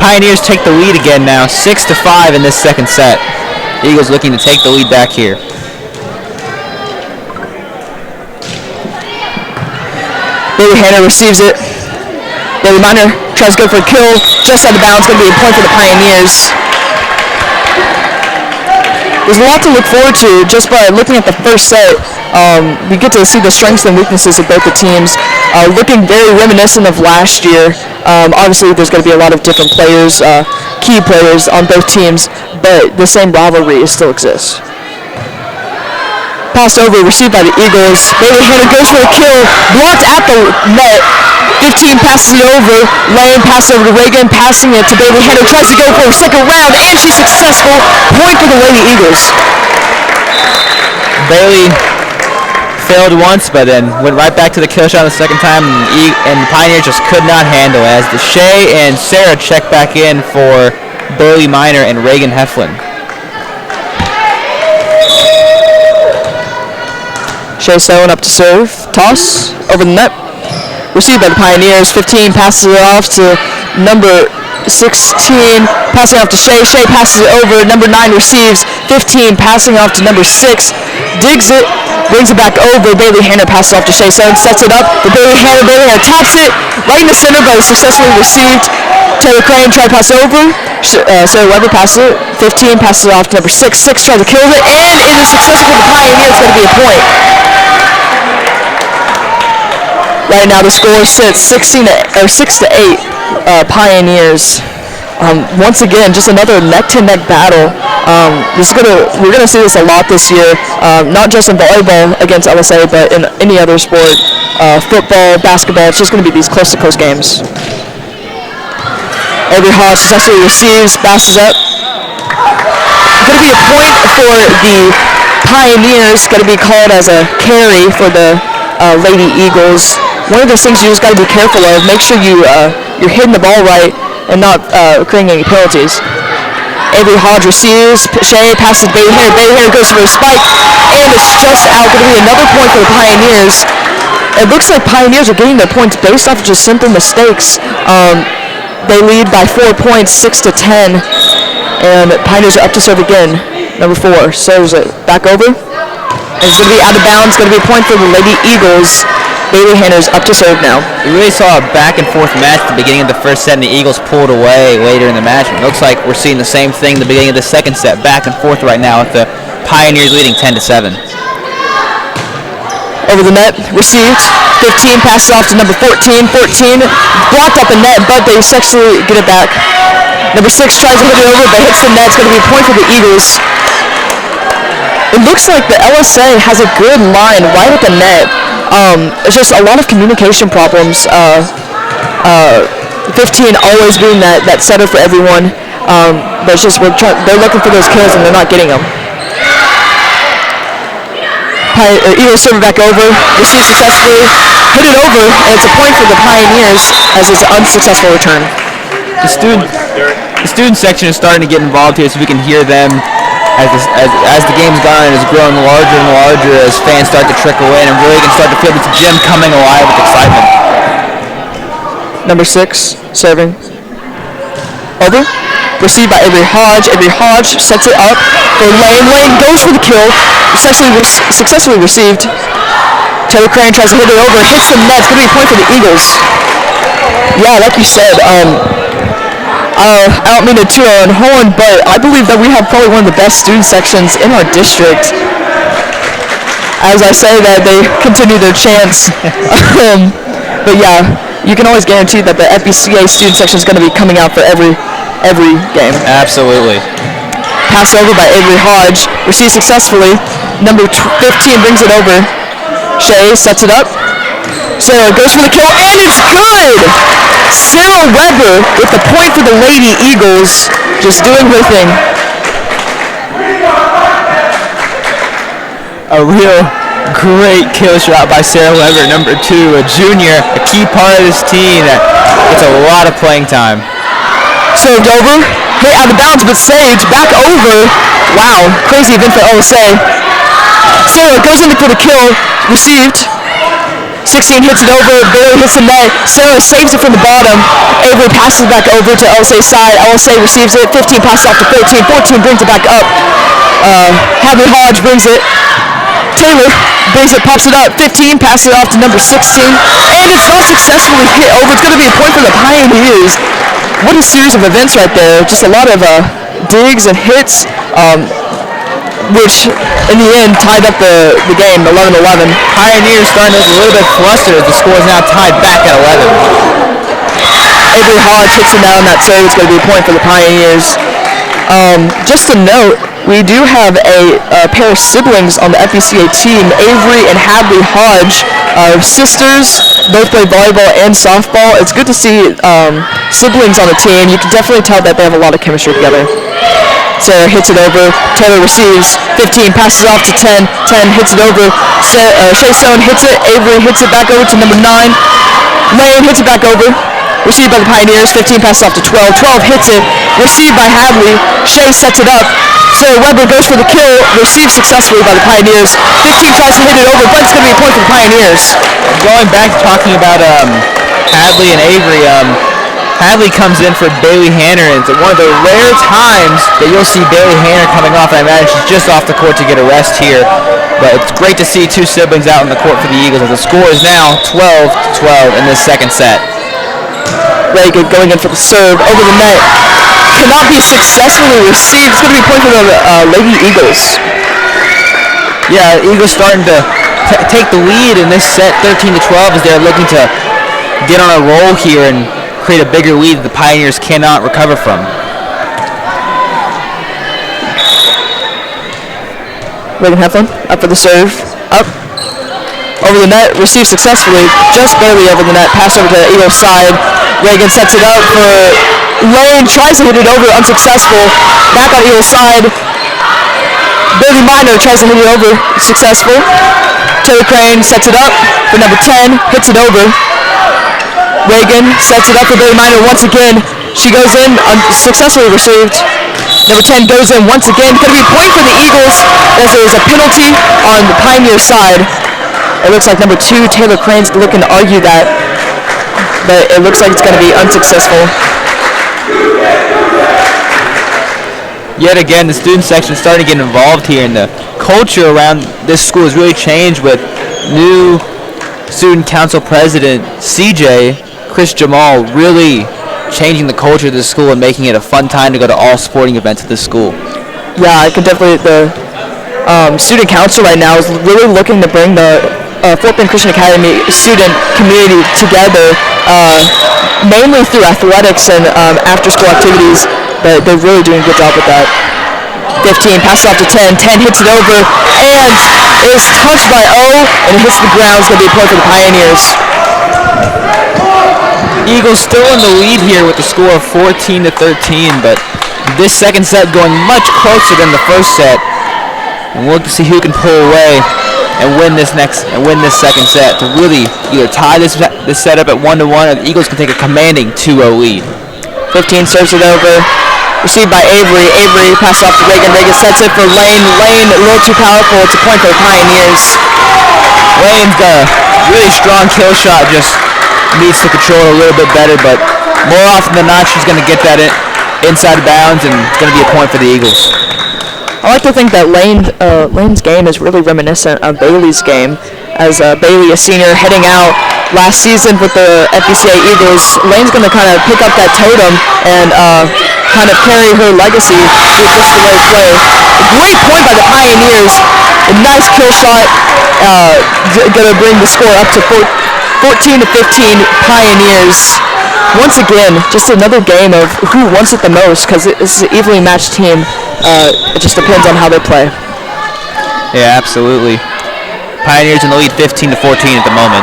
Pioneers take the lead again now, 6-5 in this second set. Eagles looking to take the lead back here. Bailey Hanna receives it. Bailey Miner tries to go for a kill. Just out of bounds, going to be a point for the Pioneers. There's a lot to look forward to just by looking at the first set. We get to see the strengths and weaknesses of both the teams, looking very reminiscent of last year. Obviously, there's going to be a lot of different players, key players on both teams, but the same rivalry still exists. Passed over, received by the Eagles. Bailey Hanna goes for the kill, blocked at the net. 15 passes it over. Lane passes over to Reagan, passing it to Bailey Hanna. Tries to go for a second round, and she's successful. Point for the Lady Eagles. Bailey failed once, but then went right back to the kill shot the second time, and the Pioneers just could not handle as Deshae and Sarah check back in for Bailey Miner and Reagan Heflin. Shea Stone up to serve. Toss over the net. Received by the Pioneers. 15 passes it off to number 16. Passing off to Shea. Shea passes it over. Number 9 receives. 15 passing off to number 6. Digs it. Brings it back over. Bailey Hanna passes off to Shea Stone. Sets it up. But Bailey Hanna taps it right in the center, but is successfully received. Taylor Crane tried to pass over. Sarah Weber passes it. 15 passes it off to number 6. 6 tries to kill it, and it is successful for the Pioneers. It's going to be a point. Right now the score sits 6-8 Pioneers. Once again, just another neck-to-neck battle. We're gonna see this a lot this year, not just in volleyball against LSA, but in any other sport, football, basketball. It's just gonna be these close-to-close games. Avery Hodge successfully receives, passes up. Going to be a point for the Pioneers. Going to be called as a carry for the Lady Eagles. One of those things you just got to be careful of. Make sure you're hitting the ball right and not creating any penalties. Avery Hodge receives. Shea passes Bailey Hanna. Bailey Hanna goes for a spike, and it's just out. Going to be another point for the Pioneers. It looks like Pioneers are getting their points based off of just simple mistakes. They lead by 4 points, 6-10, and Pioneers are up to serve again. Number 4 serves it back over. And it's going to be out of bounds. Going to be a point for the Lady Eagles. Bailey Hanna's up to serve now. We really saw a back and forth match at the beginning of the first set, and the Eagles pulled away later in the match. It looks like we're seeing the same thing at the beginning of the second set, back and forth right now, with the Pioneers leading 10-7. Over the net, received. 15 passes off to number 14. 14 blocked up the net, but they successfully get it back. Number 6 tries to hit it over, but hits the net. It's going to be a point for the Eagles. It looks like the LSA has a good line right at the net. It's just a lot of communication problems. 15 always being that setter for everyone. But it's just they're looking for those kills and they're not getting them. Eagles serve it back over, receive successfully, hit it over, and it's a point for the Pioneers as it's an unsuccessful return. The student section is starting to get involved here, so we can hear them as the game's gone and has grown larger and larger as fans start to trickle in, and really can start to feel this gym coming alive with excitement. Number 6 serving over. Received by Avery Hodge. Avery Hodge sets it up for Lane. Lane goes for the kill. Successfully received. Taylor Crane tries to hit it over. Hits the net. It's going to be a point for the Eagles. Yeah, like you said, I don't mean to toot our own horn, but I believe that we have probably one of the best student sections in our district. As I say that, they continue their chants. But yeah, you can always guarantee that the FBCA student section is going to be coming out for every game. Absolutely. Pass over by Avery Hodge. Received successfully. Number 15 brings it over. Shea sets it up. Sarah goes for the kill, and it's good! Sarah Weber with the point for the Lady Eagles. Just doing her thing. A real Great kill shot by Sarah Weber, number 2, a junior, a key part of this team that gets a lot of playing time. Served over, hit out of bounds, but saved, back over. Wow, crazy event for LSA. Sarah goes in for the kill, received. 16 hits it over, Bailey hits the net. Sarah saves it from the bottom. Avery passes it back over to LSA's side. LSA receives it. 15 passes off to 14. 14 brings it back up. Hadley Hodge brings it. Taylor brings it, pops it up. 15 passes it off to number 16. And it's not successfully hit over. It's going to be a point for the Pioneers. What a series of events right there. Just a lot of digs and hits. Which in the end tied up the game 11-11. Pioneers starting to look a little bit flustered as the score is now tied back at 11. Avery Hodge hits it now in that save. It's going to be a point for the Pioneers. Just a note, we do have a pair of siblings on the FBCA team. Avery and Hadley Hodge are sisters, both play volleyball and softball. It's good to see siblings on the team. You can definitely tell that they have a lot of chemistry together. Sarah hits it over. Taylor receives. 15 passes off to 10. 10 hits it over. Shea Stone hits it. Avery hits it back over to number 9. Lane hits it back over. Received by the Pioneers. 15 passes off to 12. 12 hits it. Received by Hadley. Shea sets it up. Sarah Weber goes for the kill. Received successfully by the Pioneers. 15 tries to hit it over, but it's going to be a point for the Pioneers. Going back to talking about Hadley and Avery, Hadley comes in for Bailey Hanner, and it's one of the rare times that you'll see Bailey Hanner coming off. I imagine she's just off the court to get a rest here, but it's great to see 2 siblings out on the court for the Eagles as the score is now 12-12 in this second set. Reagan going in for the serve over the net. Cannot be successfully received. It's going to be a point for the Lady Eagles. Yeah, Eagles starting to take the lead in this set 13-12 as they're looking to get on a roll here and create a bigger lead that the Pioneers cannot recover from. Reagan Heflin up for the serve. Up. Over the net. Received successfully. Just barely over the net. Pass over to the Eagles side. Reagan sets it up for Lane. Tries to hit it over. Unsuccessful. Back on Eagles side. Bailey Minor tries to hit it over. Successful. Taylor Crane sets it up for number 10. Hits it over. Reagan sets it up for Bailey Minor once again. She goes in, successfully received. Number 10 goes in once again. Going to be a point for the Eagles as there is a penalty on the Pioneer side. It looks like number 2, Taylor Crane's looking to argue that, but it looks like it's going to be unsuccessful. Yet again, the student section is starting to get involved here, and the culture around this school has really changed with new student council president, CJ, Chris Jamal, really changing the culture of the school and making it a fun time to go to all sporting events at this school. Yeah, I can definitely, the student council right now is really looking to bring the Fort Bend Christian Academy student community together, mainly through athletics and after-school activities. But they're really doing a good job with that. 15, passes off to 10. 10 hits it over, and is touched by O, and it hits the ground. It's going to be a point for the Pioneers. Eagles still in the lead here with the score of 14-13, but this second set going much closer than the first set. And we'll see who can pull away and win this second set to really either tie this set up at 1-1, or the Eagles can take a commanding 2-0 lead. 15 serves it over. Received by Avery. Avery passes off to Reagan. Reagan sets it for Lane. Lane a little too powerful. It's a point for the Pioneers. Lane's got a really strong kill shot, just needs to control it a little bit better, but more often than not she's going to get that inside bounds, and it's going to be a point for the Eagles. I like to think that Lane's game is really reminiscent of Bailey's game, as Bailey, a senior, heading out last season with the FBCA Eagles. Lane's going to kind of pick up that totem and kind of carry her legacy with just the way play. A great point by the Pioneers. A nice kill shot. Going to bring the score up to 14-15 Pioneers. Once again, just another game of who wants it the most, because this is an evenly matched team. It just depends on how they play. Yeah, absolutely. Pioneers in the lead 15-14 at the moment.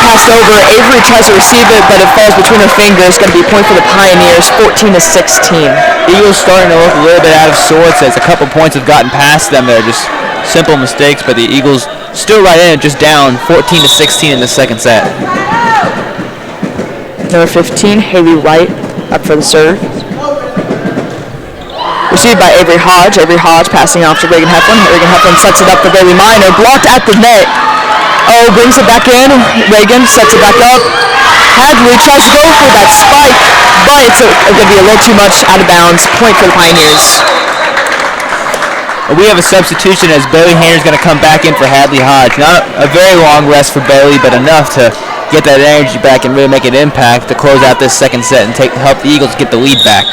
Passed over. Avery tries to receive it, but it falls between her fingers. Going to be a point for the Pioneers, 14-16. Eagles starting to look a little bit out of sorts as a couple points have gotten past them. They're just simple mistakes, but the Eagles still right in it, just down 14-16 in the second set. Number 15, Haley Wright, up for the serve. Received by Avery Hodge. Avery Hodge passing off to Reagan Heflin. Reagan Heflin sets it up for Bailey Minor. Blocked at the net. Oh, brings it back in. Reagan sets it back up. Hadley tries to go for that spike, but it's going to be a little too much out of bounds. Point for the Pioneers. We have a substitution as Bailey Hayner's going to come back in for Hadley Hodge. Not a very long rest for Bailey, but enough to get that energy back and really make an impact to close out this second set and help the Eagles get the lead back.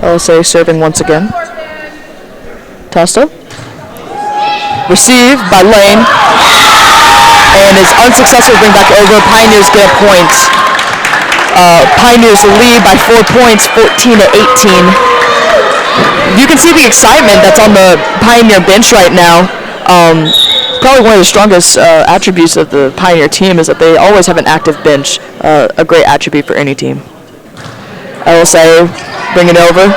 LSA serving once again. Tossed up. Received by Lane. And is unsuccessful to bring back over. Pioneers get a point. Pioneers lead by 4 points, 14-18. You can see the excitement that's on the Pioneer bench right now. Probably one of the strongest attributes of the Pioneer team is that they always have an active bench. A great attribute for any team. LSA bring it over.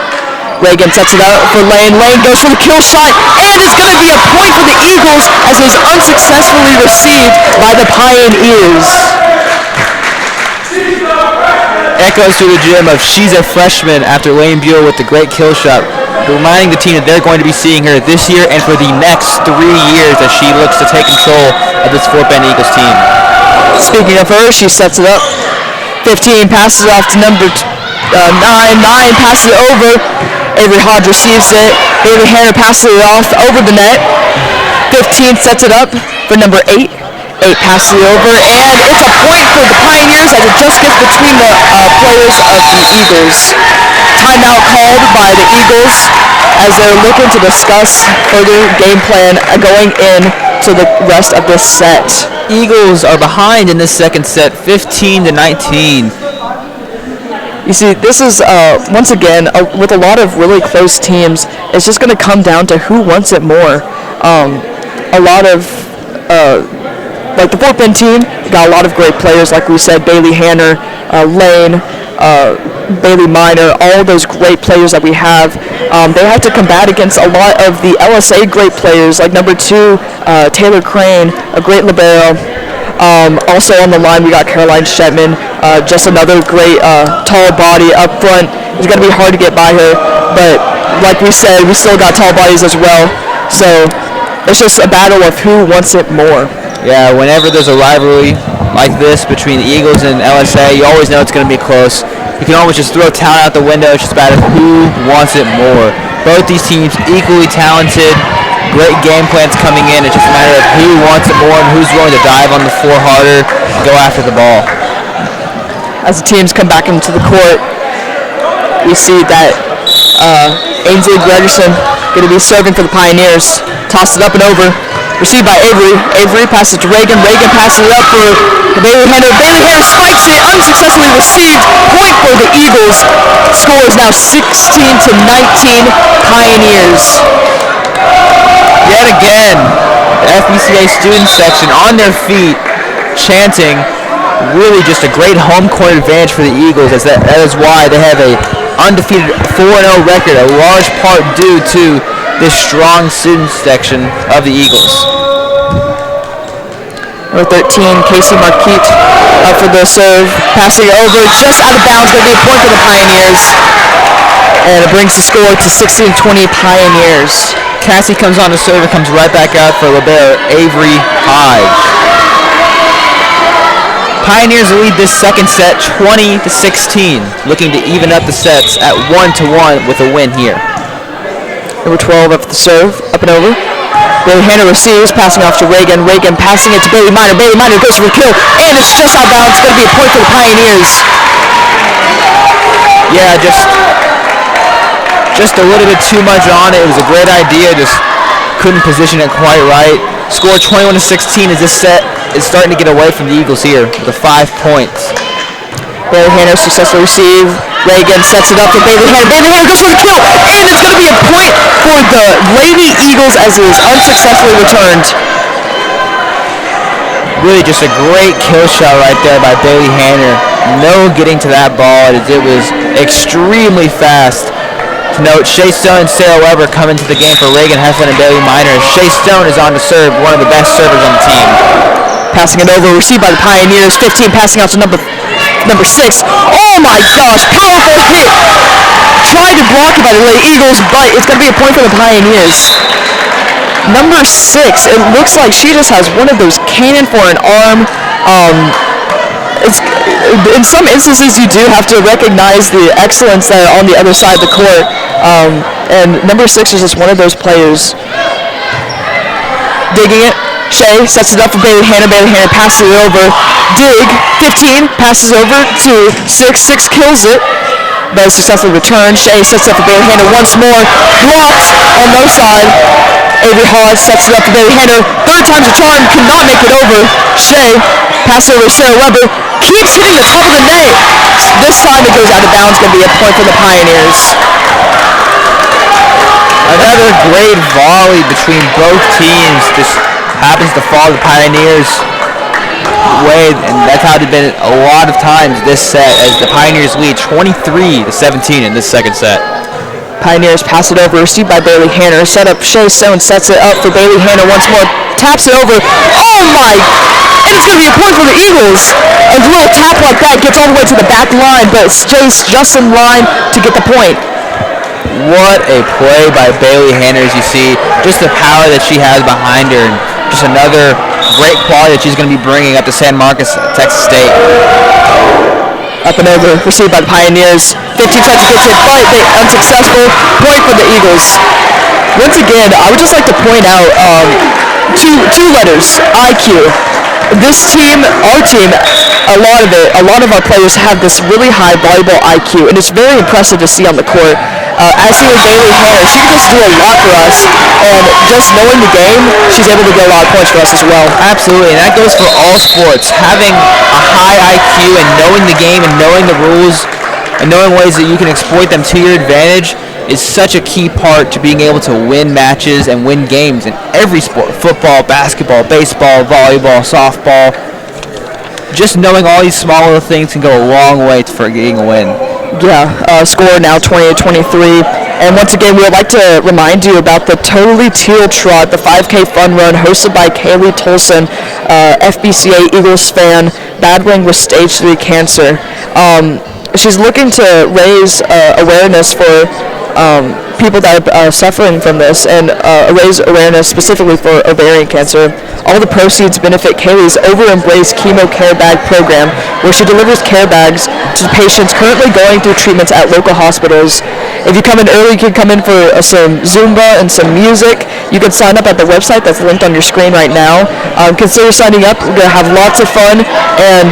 Reagan sets it out for Lane. Lane goes for the kill shot, and it's going to be a point for the Eagles as it is unsuccessfully received by the Pioneers. Echoes through the gym of she's a freshman after Lane Buell with the great kill shot, reminding the team that they're going to be seeing her this year and for the next 3 years as she looks to take control of this Fort Bend Eagles team. Speaking of her, she sets it up. 15 passes it off to number 9. 9 passes it over. Avery Hodge receives it. Bailey Hanner passes it off over the net. 15 sets it up for number 8. 8 passes it over, and it's a point for the Pioneers as it just gets between the players of the Eagles. Timeout called by the Eagles as they're looking to discuss further game plan going into the rest of this set. Eagles are behind in this second set, 15-19. You see, this is, once again, with a lot of really close teams, it's just going to come down to who wants it more. A lot of, like the Fort Bend team, got a lot of great players, like we said, Bailey Hanner, Lane, Bailey Minor, all those great players that we have. They have to combat against a lot of the LSA great players, like number 2, Taylor Crane, a great libero. Also on the line, we got Caroline Shetman, just another great tall body up front. It's going to be hard to get by her, but like we said, we still got tall bodies as well. So it's just a battle of who wants it more. Yeah, whenever there's a rivalry like this between the Eagles and LSA, you always know it's going to be close. You can always just throw talent out the window. It's just about who wants it more. Both these teams equally talented. Great game plans coming in. It's just a matter of who wants it more and who's willing to dive on the floor harder and go after the ball. As the teams come back into the court, we see that Ainsley Gregerson going to be serving for the Pioneers. Tossed it up and over. Received by Avery. Avery passes it to Reagan. Reagan passes it up for Bailey Hanner. Bailey Hanner spikes it. Unsuccessfully received. Point for the Eagles. Score is now 16-19 Pioneers. Yet again, the FBCA student section on their feet, chanting. Really just a great home court advantage for the Eagles, as that is why they have a undefeated 4-0 record, a large part due to this strong student section of the Eagles. Number 13, Casey Marquette up for the serve. Passing it over, just out of bounds, going to be a point for the Pioneers. And it brings the score to 16-20 Pioneers. Cassie comes on to serve and comes right back out for libero Avery Hodge. Pioneers lead this second set 20-16, looking to even up the sets at 1-1 with a win here. Number 12 up the serve, up and over. Bailey Hanner receives, passing off to Reagan. Reagan passing it to Bailey Minor. Bailey Minor goes for the kill, and it's just out of bounds. It's going to be a point for the Pioneers. Yeah, just a little bit too much on it. It was a great idea, just couldn't position it quite right. Score 21-16 as this set is starting to get away from the Eagles here with 5 points. Bailey Hanner successfully received. Reagan sets it up for Bailey Hanner. Bailey Hanner goes for the kill, and it's going to be a point for the Lady Eagles as it is unsuccessfully returned. Really just a great kill shot right there by Bailey Hanner. No getting to that ball as it was extremely fast. To note, Shea Stone and Sarah Weber come into the game for Reagan Heflin and Bailey Miner. Shea Stone is on to serve, one of the best servers on the team. Passing it over, received by the Pioneers. 15 passing out to number 6. Oh my gosh, powerful hit. Tried to block it by the Lady Eagles, but it's going to be a point for the Pioneers. Number 6, it looks like she just has one of those cannon for an arm. In some instances, you do have to recognize the excellence that are on the other side of the court. And number 6 is just one of those players. Digging it. Shea sets it up for Bailey Hanna. Bailey Hanna passes it over. Dig. 15 passes over to 6. 6 kills it. But a successful return. Shea sets it up for Bailey Hanna once more. Blocked on no side. Avery Hodge sets it up for Bailey Hanna. Third time's a charm. Cannot make it over. Shea passes over to Sarah Weber. Keeps hitting the top of the net. This time it goes out of bounds. Going to be a point for the Pioneers. Another great volley between both teams. Just happens to fall the Pioneers' way, and that's how it's been a lot of times this set, as the Pioneers lead 23-17 in this second set. Pioneers pass it over, received by Bailey Hanna. Set up, Shea Stone sets it up for Bailey Hanna once more. Taps it over. Oh my! And it's going to be a point for the Eagles. A little tap like that gets all the way to the back line, but stays just in line to get the point. What a play by Bailey Hanna, as you see. Just the power that she has behind her, and just another great quality that she's going to be bringing up to San Marcos, Texas State. Up and over, received by the Pioneers. 15 seconds gets it, but they unsuccessful. Point for the Eagles. Once again, I would just like to point out two letters, IQ. This team, our team, a lot of our players have this really high volleyball IQ, and it's very impressive to see on the court. As seen with Bailey Hanna, she can just do a lot for us, and just knowing the game, she's able to get a lot of points for us as well. Absolutely, and that goes for all sports. Having a high IQ and knowing the game and knowing the rules and knowing ways that you can exploit them to your advantage is such a key part to being able to win matches and win games in every sport. Football, basketball, baseball, volleyball, softball. Just knowing all these small little things can go a long way for getting a win. Yeah, score now 20-23. And once again, we would like to remind you about the Totally Teal Trot, the 5K fun run hosted by Kaylee Tolson, FBCA Eagles fan, battling with stage 3 cancer. She's looking to raise awareness for people that are suffering from this, and raise awareness specifically for ovarian cancer. All the proceeds benefit Kaylee's Over Embrace Chemo Care Bag program, where she delivers care bags to patients currently going through treatments at local hospitals. If you come in early, you can come in for some Zumba and some music. You can sign up at the website that's linked on your screen right now. Consider signing up. We're going to have lots of fun and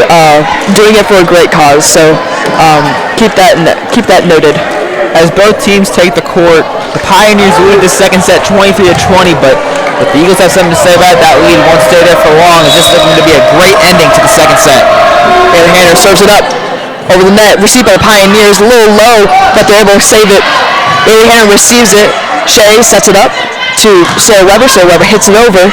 doing it for a great cause. So keep that noted. As both teams take the court, the Pioneers lead the second set 23-20, but if the Eagles have something to say about it, that lead won't stay there for long, as this is looking to be a great ending to the second set. Bailey Hanna serves it up over the net, received by the Pioneers, a little low, but they're able to save it. Bailey Hanna receives it. Shea sets it up to Sarah Weber. Sarah Weber hits it over.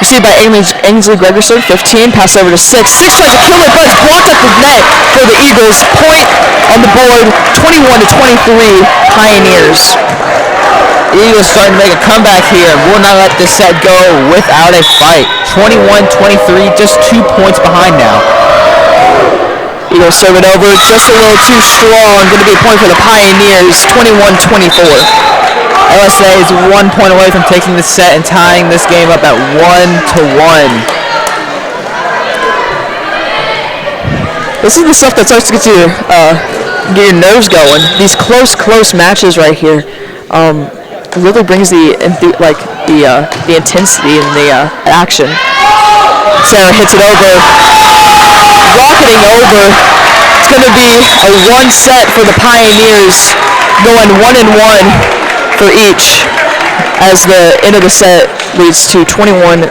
Received by Ainsley Gregerson, 15, pass over to 6. 6 tries to kill it, but it's blocked at the net for the Eagles. Point on the board, 21-23, Pioneers. The Eagles starting to make a comeback here and will not let this set go without a fight. 21-23, just 2 points behind now. Eagles serve it over, just a little too strong. Going to be a point for the Pioneers, 21-24. LSA is 1 point away from taking the set and tying this game up at 1-1. This is the stuff that starts to get your nerves going. These close matches right here really brings the intensity and the action. Sarah hits it over, rocketing over. It's going to be a 1 set for the Pioneers, going 1-1. For each, as the end of the set leads to 21-25.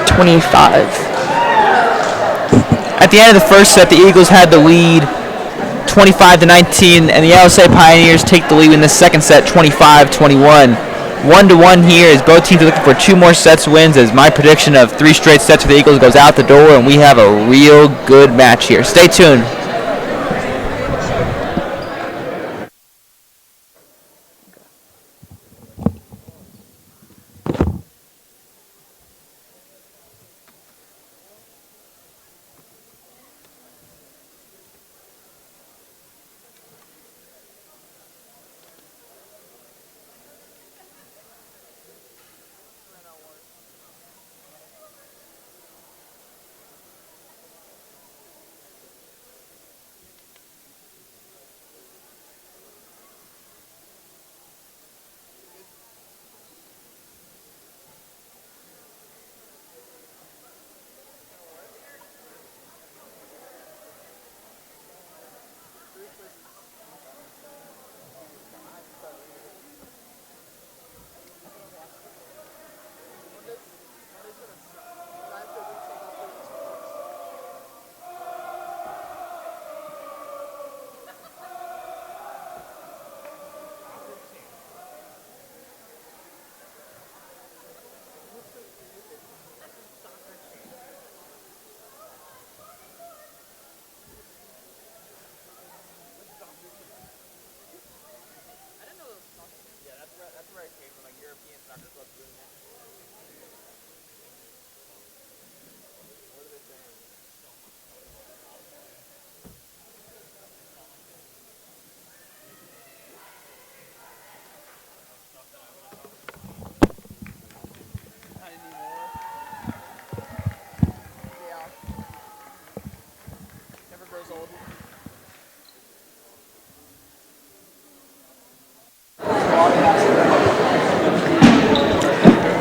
At the end of the first set, the Eagles had the lead 25-19, and the LSA Pioneers take the lead in the second set 25-21. 1-1 here, as both teams are looking for 2 more sets wins, as my prediction of 3 straight sets for the Eagles goes out the door, and we have a real good match here. Stay tuned.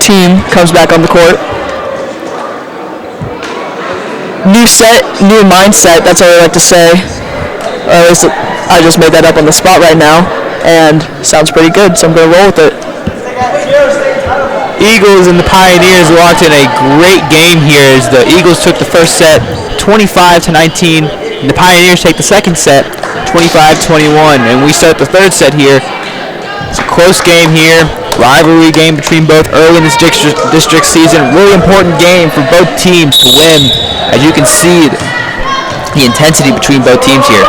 Team comes back on the court. New set, new mindset, that's what I like to say. At least I just made that up on the spot right now, and sounds pretty good, so I'm going to roll with it. Eagles and the Pioneers walked in a great game here as the Eagles took the first set 25-19, and the Pioneers take the second set 25-21, and we start the third set here. It's a close game here, rivalry game between both early in this district season. Really important game for both teams to win. As you can see, the intensity between both teams here.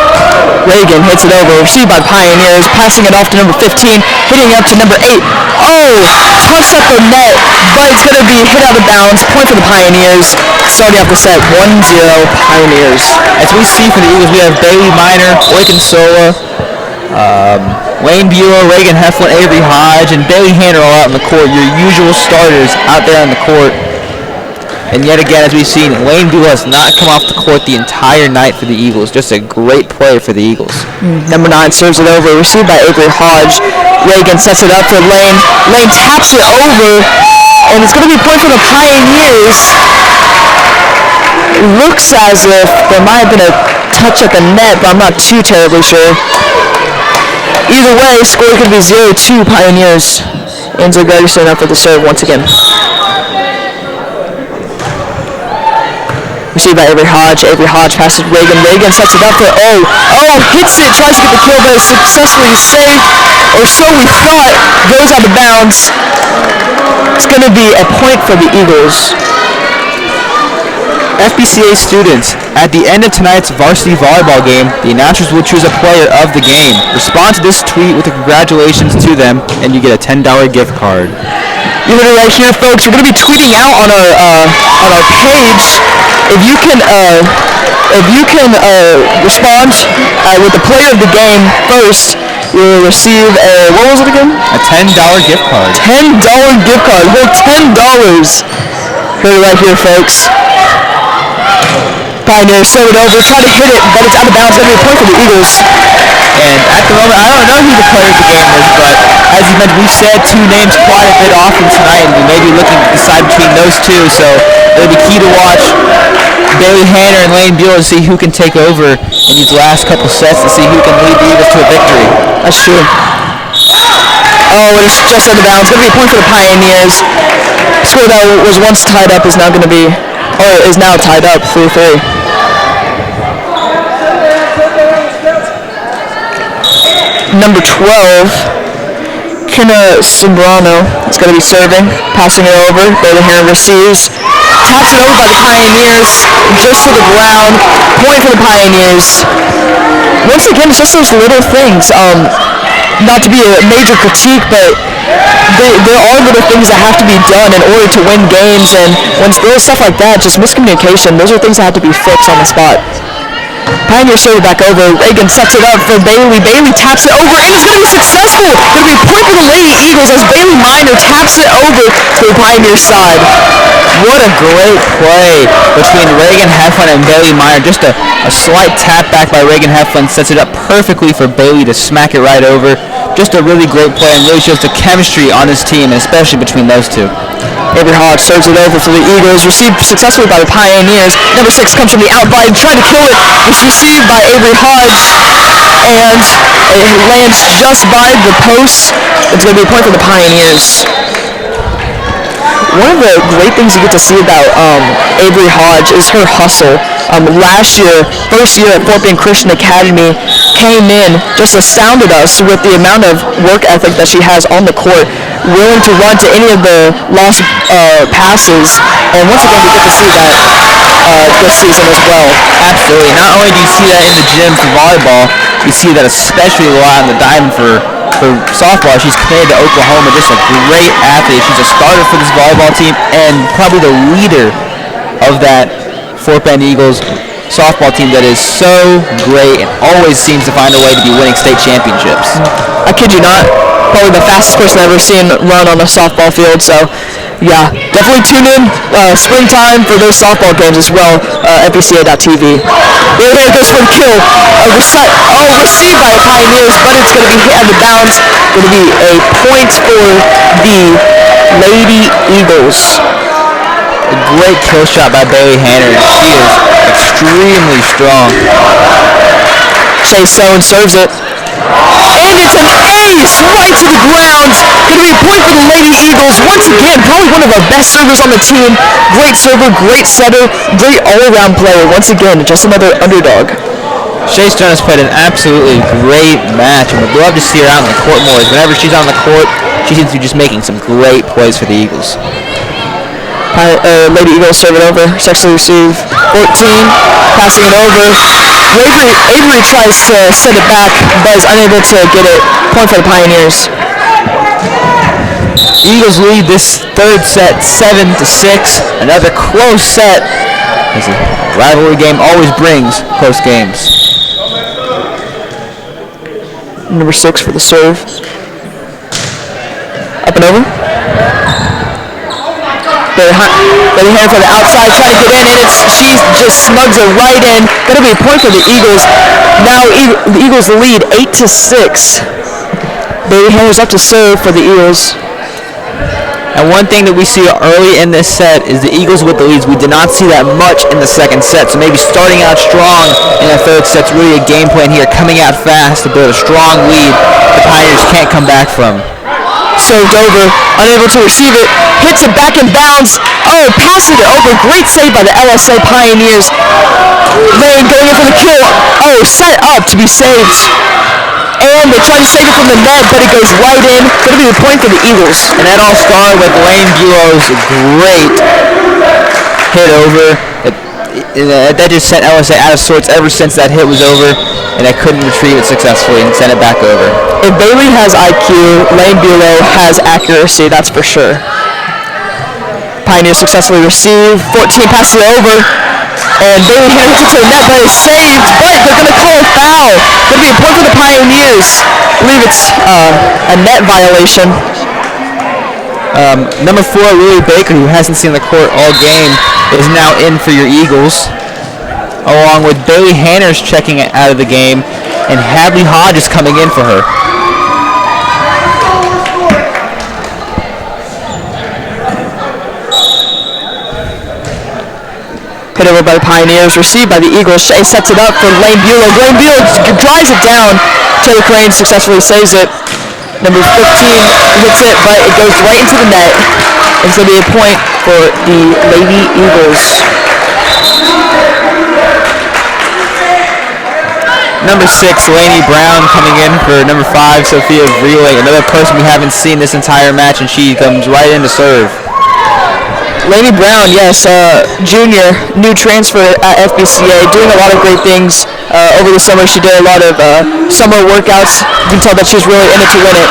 Reagan hits it over, received by Pioneers, passing it off to number 15, hitting it up to number 8. Oh, touched up the net, but it's going to be hit out of bounds. Point for the Pioneers, starting off the set 1-0 Pioneers. As we see for the Eagles, we have Bailey Miner, Oikin Sola, Wayne Buell, Reagan Heflin, Avery Hodge, and Bailey Hanner all out in the court. Your usual starters out there on the court. And yet again, as we've seen, Wayne Buell has not come off the court the entire night for the Eagles. Just a great play for the Eagles. Number 9 serves it over, received by Avery Hodge. Reagan sets it up for Lane. Lane taps it over, and it's going to be a point for the Pioneers. It looks as if there might have been a touch at the net, but I'm not too terribly sure. Either way, score could be 0-2 Pioneers. Enzo Gregerson up for the serve once again. Received by Avery Hodge. Avery Hodge passes Reagan. Reagan sets it up for hits it, tries to get the kill, but is successfully saved, or so we thought. Goes out of bounds. It's going to be a point for the Eagles. FBCA students, at the end of tonight's varsity volleyball game, the announcers will choose a player of the game. Respond to this tweet with a congratulations to them, and you get a $10 gift card. You heard it right here, folks. We're going to be tweeting out on our page. If you can respond with the player of the game first, you'll receive what was it again? A $10 gift card. $10 gift card. Well, $10. Heard it right here, folks. Pioneers serve it over, try to hit it, but it's out of bounds. Going to be a point for the Eagles. And at the moment, I don't know who the player of the game is, but as you mentioned, we've said two names quite a bit often tonight, and we may be looking to decide between those two, so it'll be key to watch Bailey Hanner and Lane Buell to see who can take over in these last couple sets to see who can lead the Eagles to a victory. That's true. Oh, it's just out of bounds. Going to be a point for the Pioneers. Score that was once tied up is now going to be, or is now tied up 3-3. Number 12, Kenna Simbrano is going to be serving, passing it over. Bailey Hanner receives, taps it over by the Pioneers, just to the ground. Point for the Pioneers. Once again, it's just those little things. Not to be a major critique, but there are little things that have to be done in order to win games, and when it's little stuff like that, just miscommunication, those are things that have to be fixed on the spot. Pioneer serve it back over. Reagan sets it up for Bailey. Bailey taps it over, and it's going to be successful. Going to be a point for the Lady Eagles as Bailey Miner taps it over to the Pioneer side. What a great play between Reagan Heflin and Bailey Miner. Just a slight tap back by Reagan Heflin sets it up perfectly for Bailey to smack it right over. Just a really great play and really shows the chemistry on his team, and especially between those two. Avery Hodge serves it over for the Eagles, received successfully by the Pioneers. Number 6 comes from the outside, trying to kill it. It's received by Avery Hodge, and it lands just by the post. It's going to be a point for the Pioneers. One of the great things you get to see about Avery Hodge is her hustle. Last year, first year at Fort Bend Christian Academy, came in, just astounded us with the amount of work ethic that she has on the court, willing to run to any of the lost passes, and once again we get to see that this season as well. Absolutely. Not only do you see that in the gym for volleyball, you see that especially a lot on the diamond for softball. She's committed to Oklahoma, just a great athlete. She's a starter for this volleyball team and probably the leader of that Fort Bend Eagles softball team that is so great and always seems to find a way to be winning state championships. I kid you not, probably the fastest person I've ever seen run on a softball field, so yeah. Definitely tune in springtime for those softball games as well, FBCA.tv. Right here goes for the kill. Received by the Pioneers, but it's going to be hit out of bounds. Going to be a point for the Lady Eagles. A great kill shot by Bailey Hanner. She is extremely strong. Shea Stone serves it. And it's an ace right to the ground. Going to be a point for the Lady Eagles. Once again, probably one of our best servers on the team. Great server, great setter, great all-around player. Once again, just another underdog. Shea Stone has played an absolutely great match, and we'd love to see her out on the court more. Whenever she's on the court, she seems to be just making some great plays for the Eagles. Lady Eagles serve it over. Successfully receive 14. Passing it over. Avery tries to send it back, but is unable to get it. Point for the Pioneers. Eagles lead this third set 7-6. Another close set, as a rivalry game always brings close games. Number 6 for the serve. Up and over. Lady Hanner for the outside, trying to get in, and she just smugs it right in. Going to be a point for the Eagles. Now the Eagles lead 8-6. Lady Hanner's up to serve for the Eagles. And one thing that we see early in this set is the Eagles with the leads. We did not see that much in the second set, so maybe starting out strong in the third set's really a game plan here, coming out fast to build a strong lead the Pioneers can't come back from. Served over, unable to receive it, hits it back in bounds. Oh, passing it over, great save by the LSA Pioneers. Lane going in for the kill. Oh, set up to be saved. And they try to save it from the net, but it goes right in. Going to be the point for the Eagles. And that all started with Lane Buell's great hit over. That just sent LSA out of sorts ever since that hit was over, and they couldn't retrieve it successfully and send it back over. If Bailey has IQ, Lane Buell has accuracy, that's for sure. Pioneers successfully receive. 14 passes it over. And Bailey Hanner hits it to the net, but it's saved. But they're going to call a foul. Going to be a point for the Pioneers. I believe it's a net violation. Number 4, Lily Baker, who hasn't seen the court all game, is now in for your Eagles, along with Bailey Hanner's checking out of the game, and Hadley Hodge is coming in for her. Hit over by the Pioneers, received by the Eagles. Shea sets it up for Lane Bueller. Lane Bueller drives it down. Taylor Crane successfully saves it. Number 15 hits it, but it goes right into the net. It's going to be a point for the Lady Eagles. Number 6, Lainey Brown coming in for number 5, Sophia Vreeling. Another person we haven't seen this entire match, and she comes right in to serve. Lainey Brown, yes, junior, new transfer at FBCA, doing a lot of great things over the summer. She did a lot of summer workouts. You can tell that she's really in it to win it.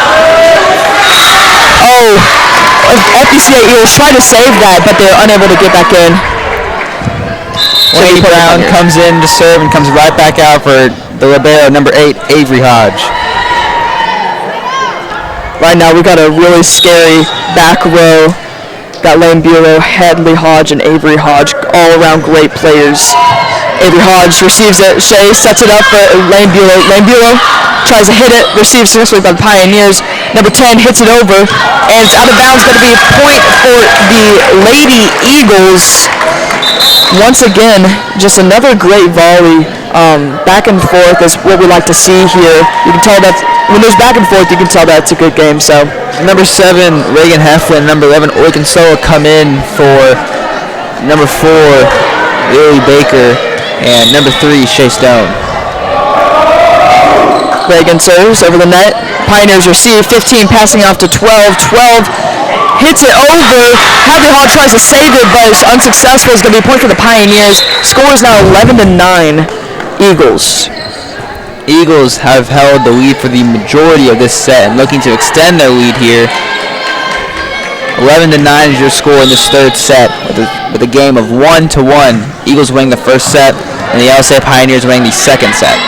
Oh, FBCA Eagles try to save that, but they're unable to get back in. Lainey Brown comes in to serve and comes right back out for the libero, number 8, Avery Hodge. Right now we got a really scary back row. Got Lane Bueller, Hadley Hodge, and Avery Hodge, all around great players. Avery Hodge receives it. Shea sets it up for Lane Bueller. Lane Bueller tries to hit it, receives successfully by the Pioneers. Number 10 hits it over, and it's out of bounds. Going to be a point for the Lady Eagles. Once again, just another great volley. Back and forth is what we like to see here. You can tell that when there's back and forth, you can tell that it's a good game. So, number 7, Reagan Heflin, number 11, Oikin Soa come in for number 4, Lily Baker, and number 3, Shea Stone. Reagan serves over the net. Pioneers receive. 15 passing off to 12. 12 hits it over. Hadley Hall tries to save it, but it's unsuccessful. It's going to be a point for the Pioneers. Score is now 11-9. Eagles. Eagles have held the lead for the majority of this set and looking to extend their lead here. 11-9 is your score in this third set with a game of 1-1. Eagles winning the first set and the LSA Pioneers winning the second set.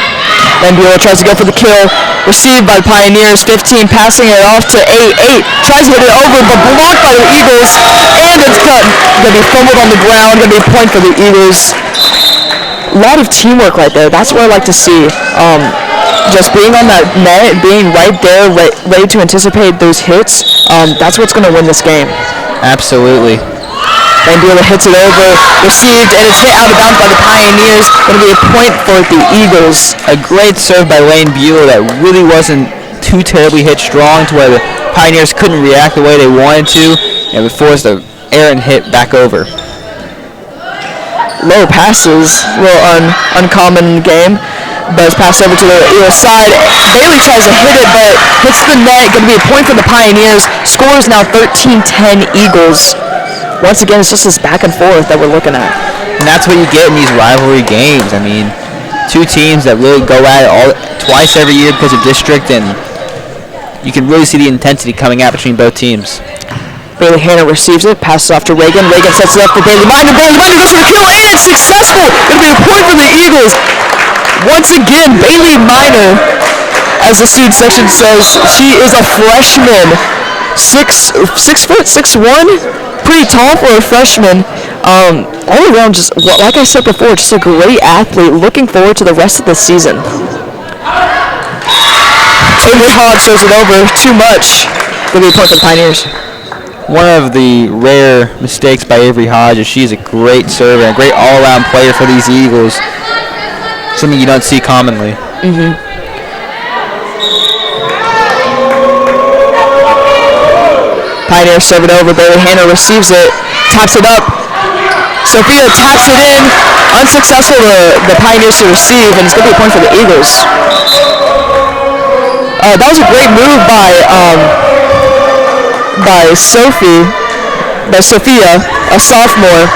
Then Bueller tries to go for the kill. Received by the Pioneers. 15 passing it off to 8. Tries to hit it over, but blocked by the Eagles. And it's cut. Going to be fumbled on the ground. Going to be a point for the Eagles. A lot of teamwork right there. That's what I like to see. Just being on that net, being right there, ready to anticipate those hits. That's what's going to win this game. Absolutely. Van Bueller hits it over, received, and it's hit out of bounds by the Pioneers. Going to be a point for the Eagles. A great serve by Lane Bueller that really wasn't too terribly hit strong to where the Pioneers couldn't react the way they wanted to, and it forced an errant hit back over. Low passes, a little uncommon game, but it's passed over to the Eagles side. Bailey tries to hit it, but hits the net. Going to be a point for the Pioneers. Score is now 13-10 Eagles. Once again, it's just this back and forth that we're looking at. And that's what you get in these rivalry games. I mean, two teams that really go at it twice every year because of district, and you can really see the intensity coming out between both teams. Bailey Hanna receives it, passes off to Reagan. Reagan sets it up for Bailey Minor. Bailey Minor goes for the kill, and it's successful. Going to be a point for the Eagles. Once again, Bailey Minor, as the student section says, she is a freshman. 6 foot, 6'1". Pretty tall for a freshman. All around, just like I said before, just a great athlete. Looking forward to the rest of the season. Avery Hodge shows it over. Too much. Going to be a point for the Pioneers. One of the rare mistakes by Avery Hodge is she's a great server and a great all-around player for these Eagles. Something you don't see commonly. Pioneers serve it over. Bailey Hanna receives it, taps it up. Sophia taps it in. Unsuccessful the Pioneers to receive, and it's going to be a point for the Eagles. That was a great move by Sophia, a sophomore.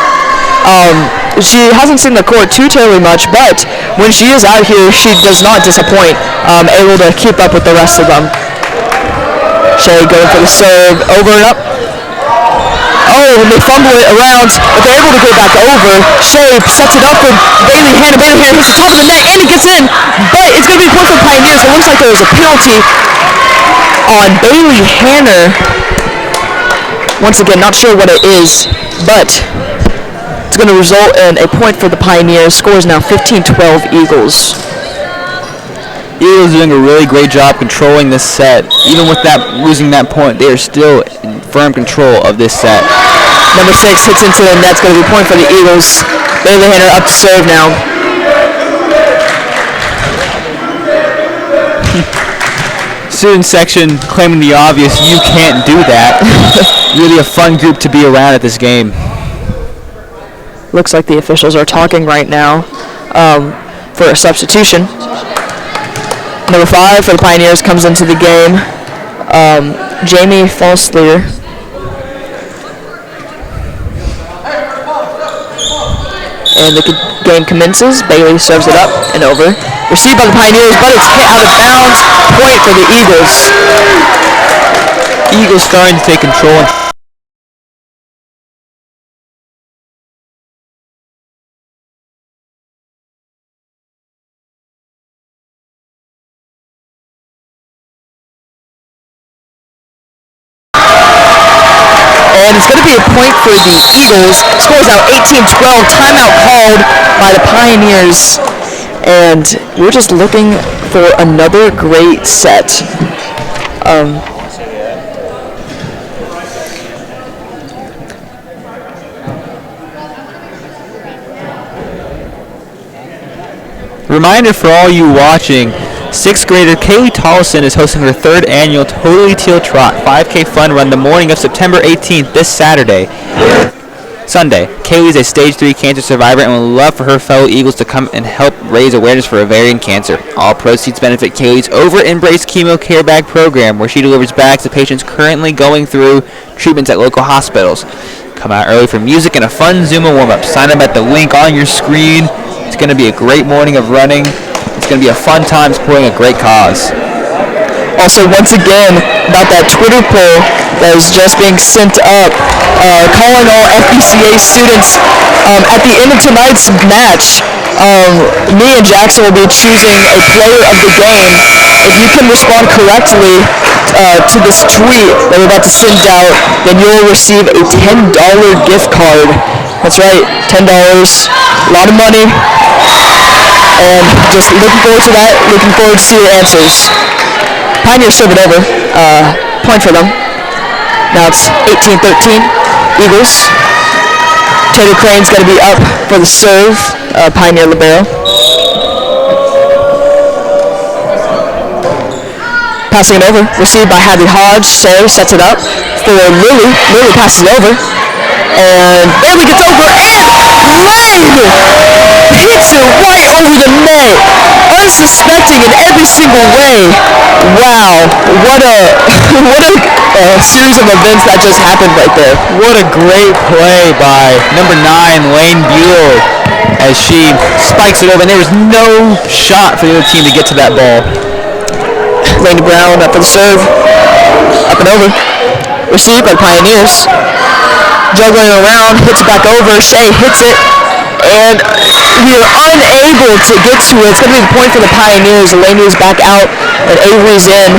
She hasn't seen the court too terribly much, but when she is out here, she does not disappoint, able to keep up with the rest of them. Shea going for the serve, over and up. Oh, and they fumble it around, but they're able to go back over. Shea sets it up for Bailey Hanna. Bailey Hanna hits the top of the net, and it gets in. But it's going to be a point for the Pioneers. It looks like there was a penalty on Bailey Hanna. Once again, not sure what it is, but it's going to result in a point for the Pioneers. Score is now 15-12 Eagles. Eagles doing a really great job controlling this set. Even with that losing that point, they are still in firm control of this set. Number 6 hits into the net. It's going to be a point for the Eagles. Bailey Hanna up to serve now. Student section claiming the obvious, you can't do that. Really a fun group to be around at this game. Looks like the officials are talking right now for a substitution. Number 5 for the Pioneers comes into the game. Jamie Falsleer. And the game commences. Bailey serves it up and over. Received by the Pioneers, but it's hit out of bounds. Point for the Eagles. Eagles starting to take control. And it's going to be a point for the Eagles. Scores out 18-12. Timeout called by the Pioneers. And we're just looking for another great set. Reminder for all you watching, 6th grader Kaylee Tollison is hosting her 3rd annual Totally Teal Trot 5K Fun Run the morning of September 18th, this Sunday. Kaylee is a stage 3 cancer survivor and would love for her fellow Eagles to come and help raise awareness for ovarian cancer. All proceeds benefit Kaylee's Over Embrace Chemo Care Bag program, where she delivers bags to patients currently going through treatments at local hospitals. Come out early for music and a fun Zumba warm-up. Sign up at the link on your screen. It's going to be a great morning of running. It's going to be a fun time supporting a great cause. Also, once again, about that Twitter poll that is just being sent up, calling all FBCA students at the end of tonight's match. Me and Jackson will be choosing a player of the game. If you can respond correctly to this tweet that we're about to send out, then you'll receive a $10 gift card. That's right, $10, a lot of money, and just looking forward to that, looking forward to see your answers. Pioneers serve it over, point for them. Now it's 18-13, Eagles. Taylor Crane's going to be up for the serve, Pioneer libero. Passing it over, received by Hadley Hodge. Shay sets it up for Lily. Lily passes it over. And Bailey gets over and Lane hits it right over the net. Unsuspecting in every single way. Wow, what a series of events that just happened right there. What a great play by number 9, Lane Buell, as she spikes it over, and there was no shot for the other team to get to that ball. Lane Brown up for the serve, up and over, received by the Pioneers. Juggling around, hits it back over. Shay hits it, and we are unable to get to it. It's going to be the point for the Pioneers. Laney's back out, and Avery's in.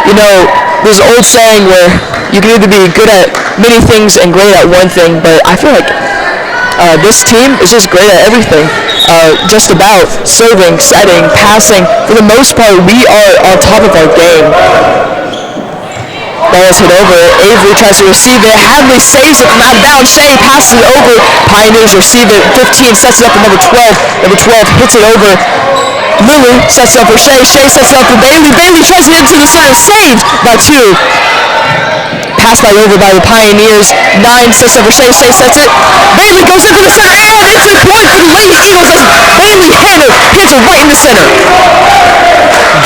You know, there's an old saying where you can either be good at many things and great at one thing, but I feel like this team is just great at everything. Just about serving, setting, passing. For the most part, we are on top of our game. Ball is hit over. Avery tries to receive it. Hadley saves it from out of bounds. Shay passes it over. Pioneers receive it. 15 sets it up for number 12. Number 12 hits it over. Lily sets it up for Shay. Shay sets it up for Bailey. Bailey tries to hit into the center. Saved by 2. Passed by over by the Pioneers. 9 sets up for Shay. Shay sets it. Bailey goes in for the center. And it's a point for the Lady Eagles as Bailey hits it right in the center.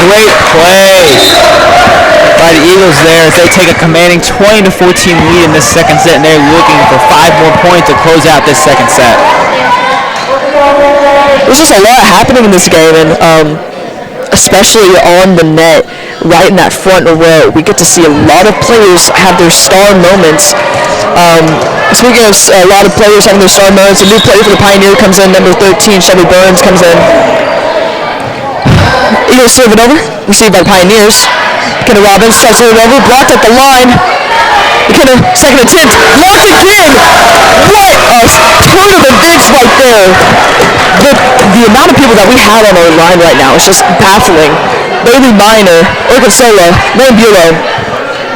Great play by the Eagles there as they take a commanding 20-14 lead in this second set, and they're looking for 5 more points to close out this second set. There's just a lot happening in this game, and especially on the net, right in that front row, we get to see a lot of players have their star moments. Speaking of a lot of players having their star moments, a new player for the Pioneer comes in, number 13, Shelby Burns comes in. Eagles serve it over, received by the Pioneers. McKenna Robbins tries to serve it over, blocked at the line. McKenna, second attempt, blocked again! What a turn of events right there! The amount of people that we have on our line right now is just baffling. Bailey Minor, Urquiola, Lane Buelow,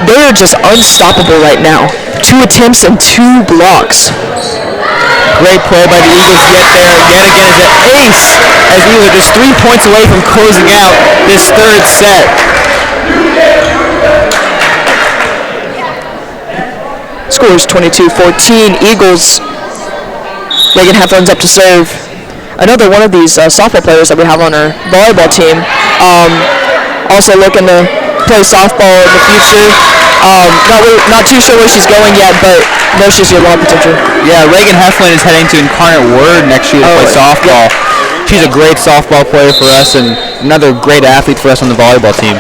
they are just unstoppable right now. 2 attempts and 2 blocks. Great play by the Eagles yet again is an ace as the Eagles are just 3 points away from closing out this third set. Score is 22-14. Eagles. Reagan Heffron's up to serve. Another one of these softball players that we have on our volleyball team. Also looking to play softball in the future. Not too sure where she's going yet, but know she's got a lot of potential. Yeah, Reagan Hefflin is heading to Incarnate Word next year to play softball. Yeah. She's a great softball player for us and another great athlete for us on the volleyball team.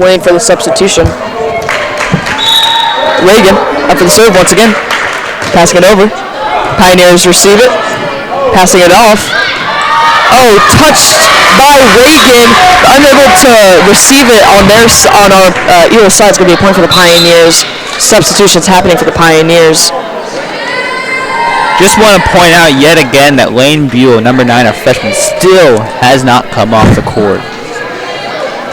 Waiting for the substitution. Reagan up for the serve once again. Passing it over. Pioneers receive it. Passing it off. Oh, touched by Reagan. Unable to receive it on our either side. It's going to be a point for the Pioneers. Substitutions happening for the Pioneers. Just want to point out yet again that Lane Buell, number 9, a freshman, still has not come off the court.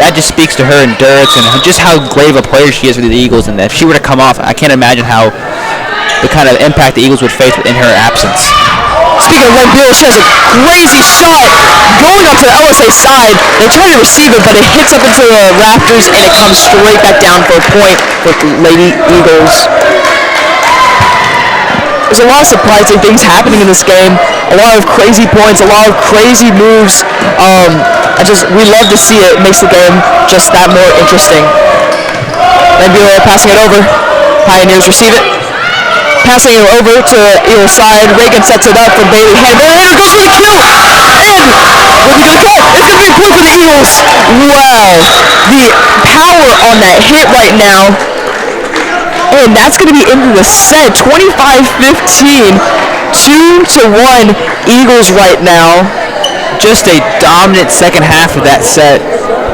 That just speaks to her endurance and just how great of a player she is for the Eagles, and that if she were to come off, I can't imagine how the kind of impact the Eagles would face in her absence. Speaking of Lane Buell, she has a crazy shot going up to the LSA side. They try to receive it, but it hits up into the rafters, and it comes straight back down for a point for the Lady Eagles. There's a lot of surprising things happening in this game. A lot of crazy points, a lot of crazy moves. We love to see it. It makes the game just that more interesting. Lane Buell passing it over. Pioneers receive it. Passing it over to either side. Reagan sets it up for Bailey Hannah. Bailey Hannah goes for the kill! And what's he gonna get? It's gonna be a point for the Eagles! Wow. The power on that hit right now. And that's going to be into the set. 25-15. 2-1 Eagles right now. Just a dominant second half of that set.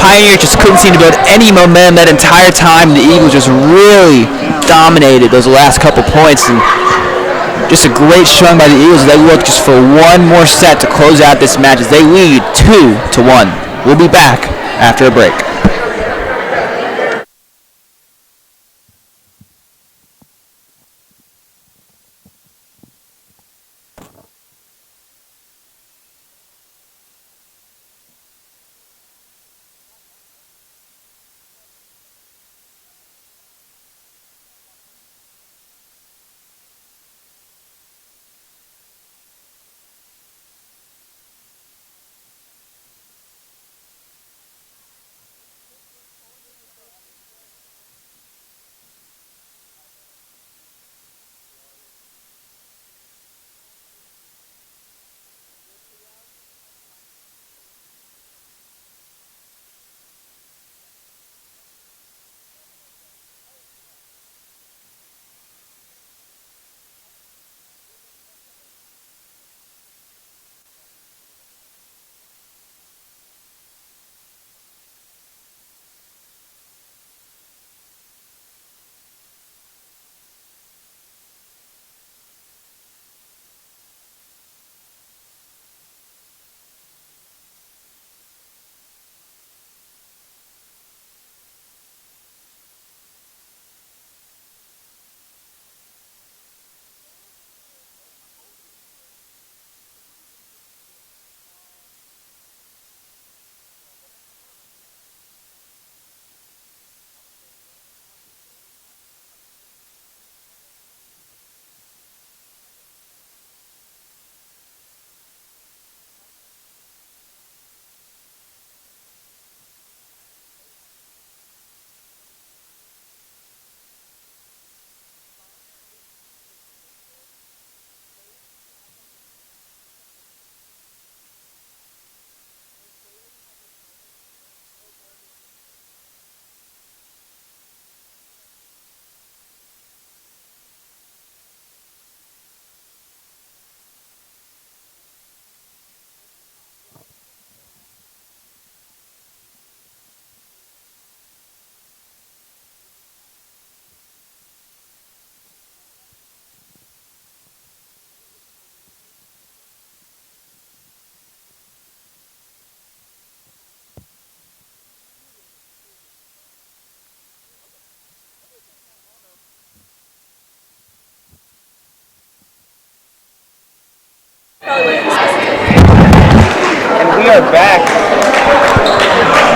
Pioneer just couldn't seem to build any momentum that entire time. The Eagles just really dominated those last couple points. And just a great showing by the Eagles. They look just for one more set to close out this match as they lead 2-1. We'll be back after a break.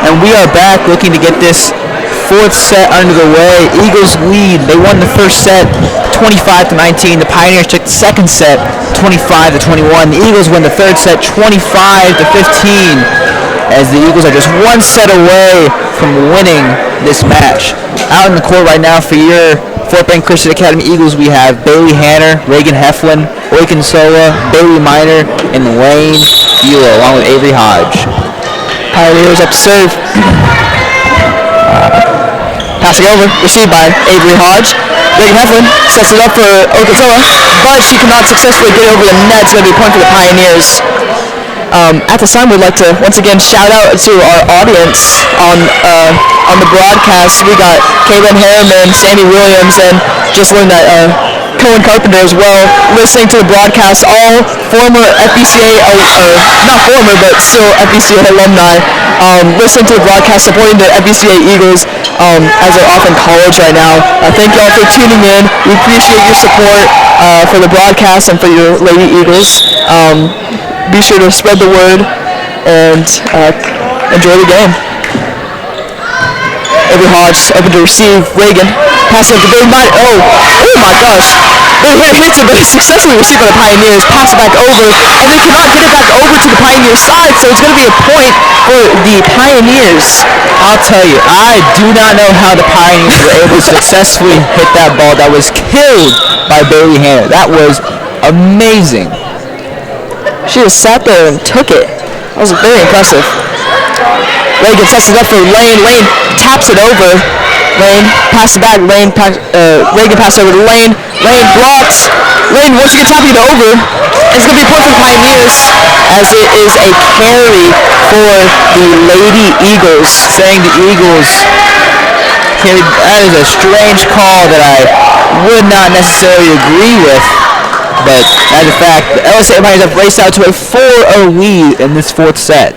And we are back looking to get this fourth set under the way. Eagles lead. They won the first set 25-19. The Pioneers took the second set 25-21. The Eagles win the third set 25-15 as the Eagles are just one set away from winning this match. Out in the court right now for your Fort Bend Christian Academy Eagles, we have Bailey Hanner, Reagan Heflin, Oiken Sola, Bailey Miner, and Lane Buell, along with Avery Hodge. Pioneers up to serve. Passing over, received by Avery Hodge. Reagan Heflin sets it up for Oiken Sola, but she cannot successfully get over the net. It's going to be a point for the Pioneers. At this time, we'd like to once again shout out to our audience on the broadcast. We got Kaylin Harriman, Sandy Williams, and just learned that Cohen Carpenter as well, listening to the broadcast. All former FBCA, not former, but still FBCA alumni, listening to the broadcast, supporting the FBCA Eagles as they're off in college right now. Thank you all for tuning in. We appreciate your support for the broadcast and for your Lady Eagles. Be sure to spread the word and enjoy the game. Avery Hodge open to receive Reagan. Pass it up to Bailey Minor. Oh my gosh. Bailey Hanner hits it, but it's successfully received by the Pioneers. Pass it back over, and they cannot get it back over to the Pioneer side, so it's going to be a point for the Pioneers. I'll tell you, I do not know how the Pioneers were able to successfully hit that ball that was killed by Bailey Hanner. That was amazing. She just sat there and took it. That was very impressive. Reagan sets it up for Lane. Lane taps it over. Lane pass it back. Reagan pass it over to Lane. Lane blocks. Lane once again tapping it over. It's going to be a point for the Pioneers as it is a carry for the Lady Eagles. Saying the Eagles carried, that is a strange call that I would not necessarily agree with. But as a fact, the LSA Pioneers have raced out to a 4-0 lead in this fourth set.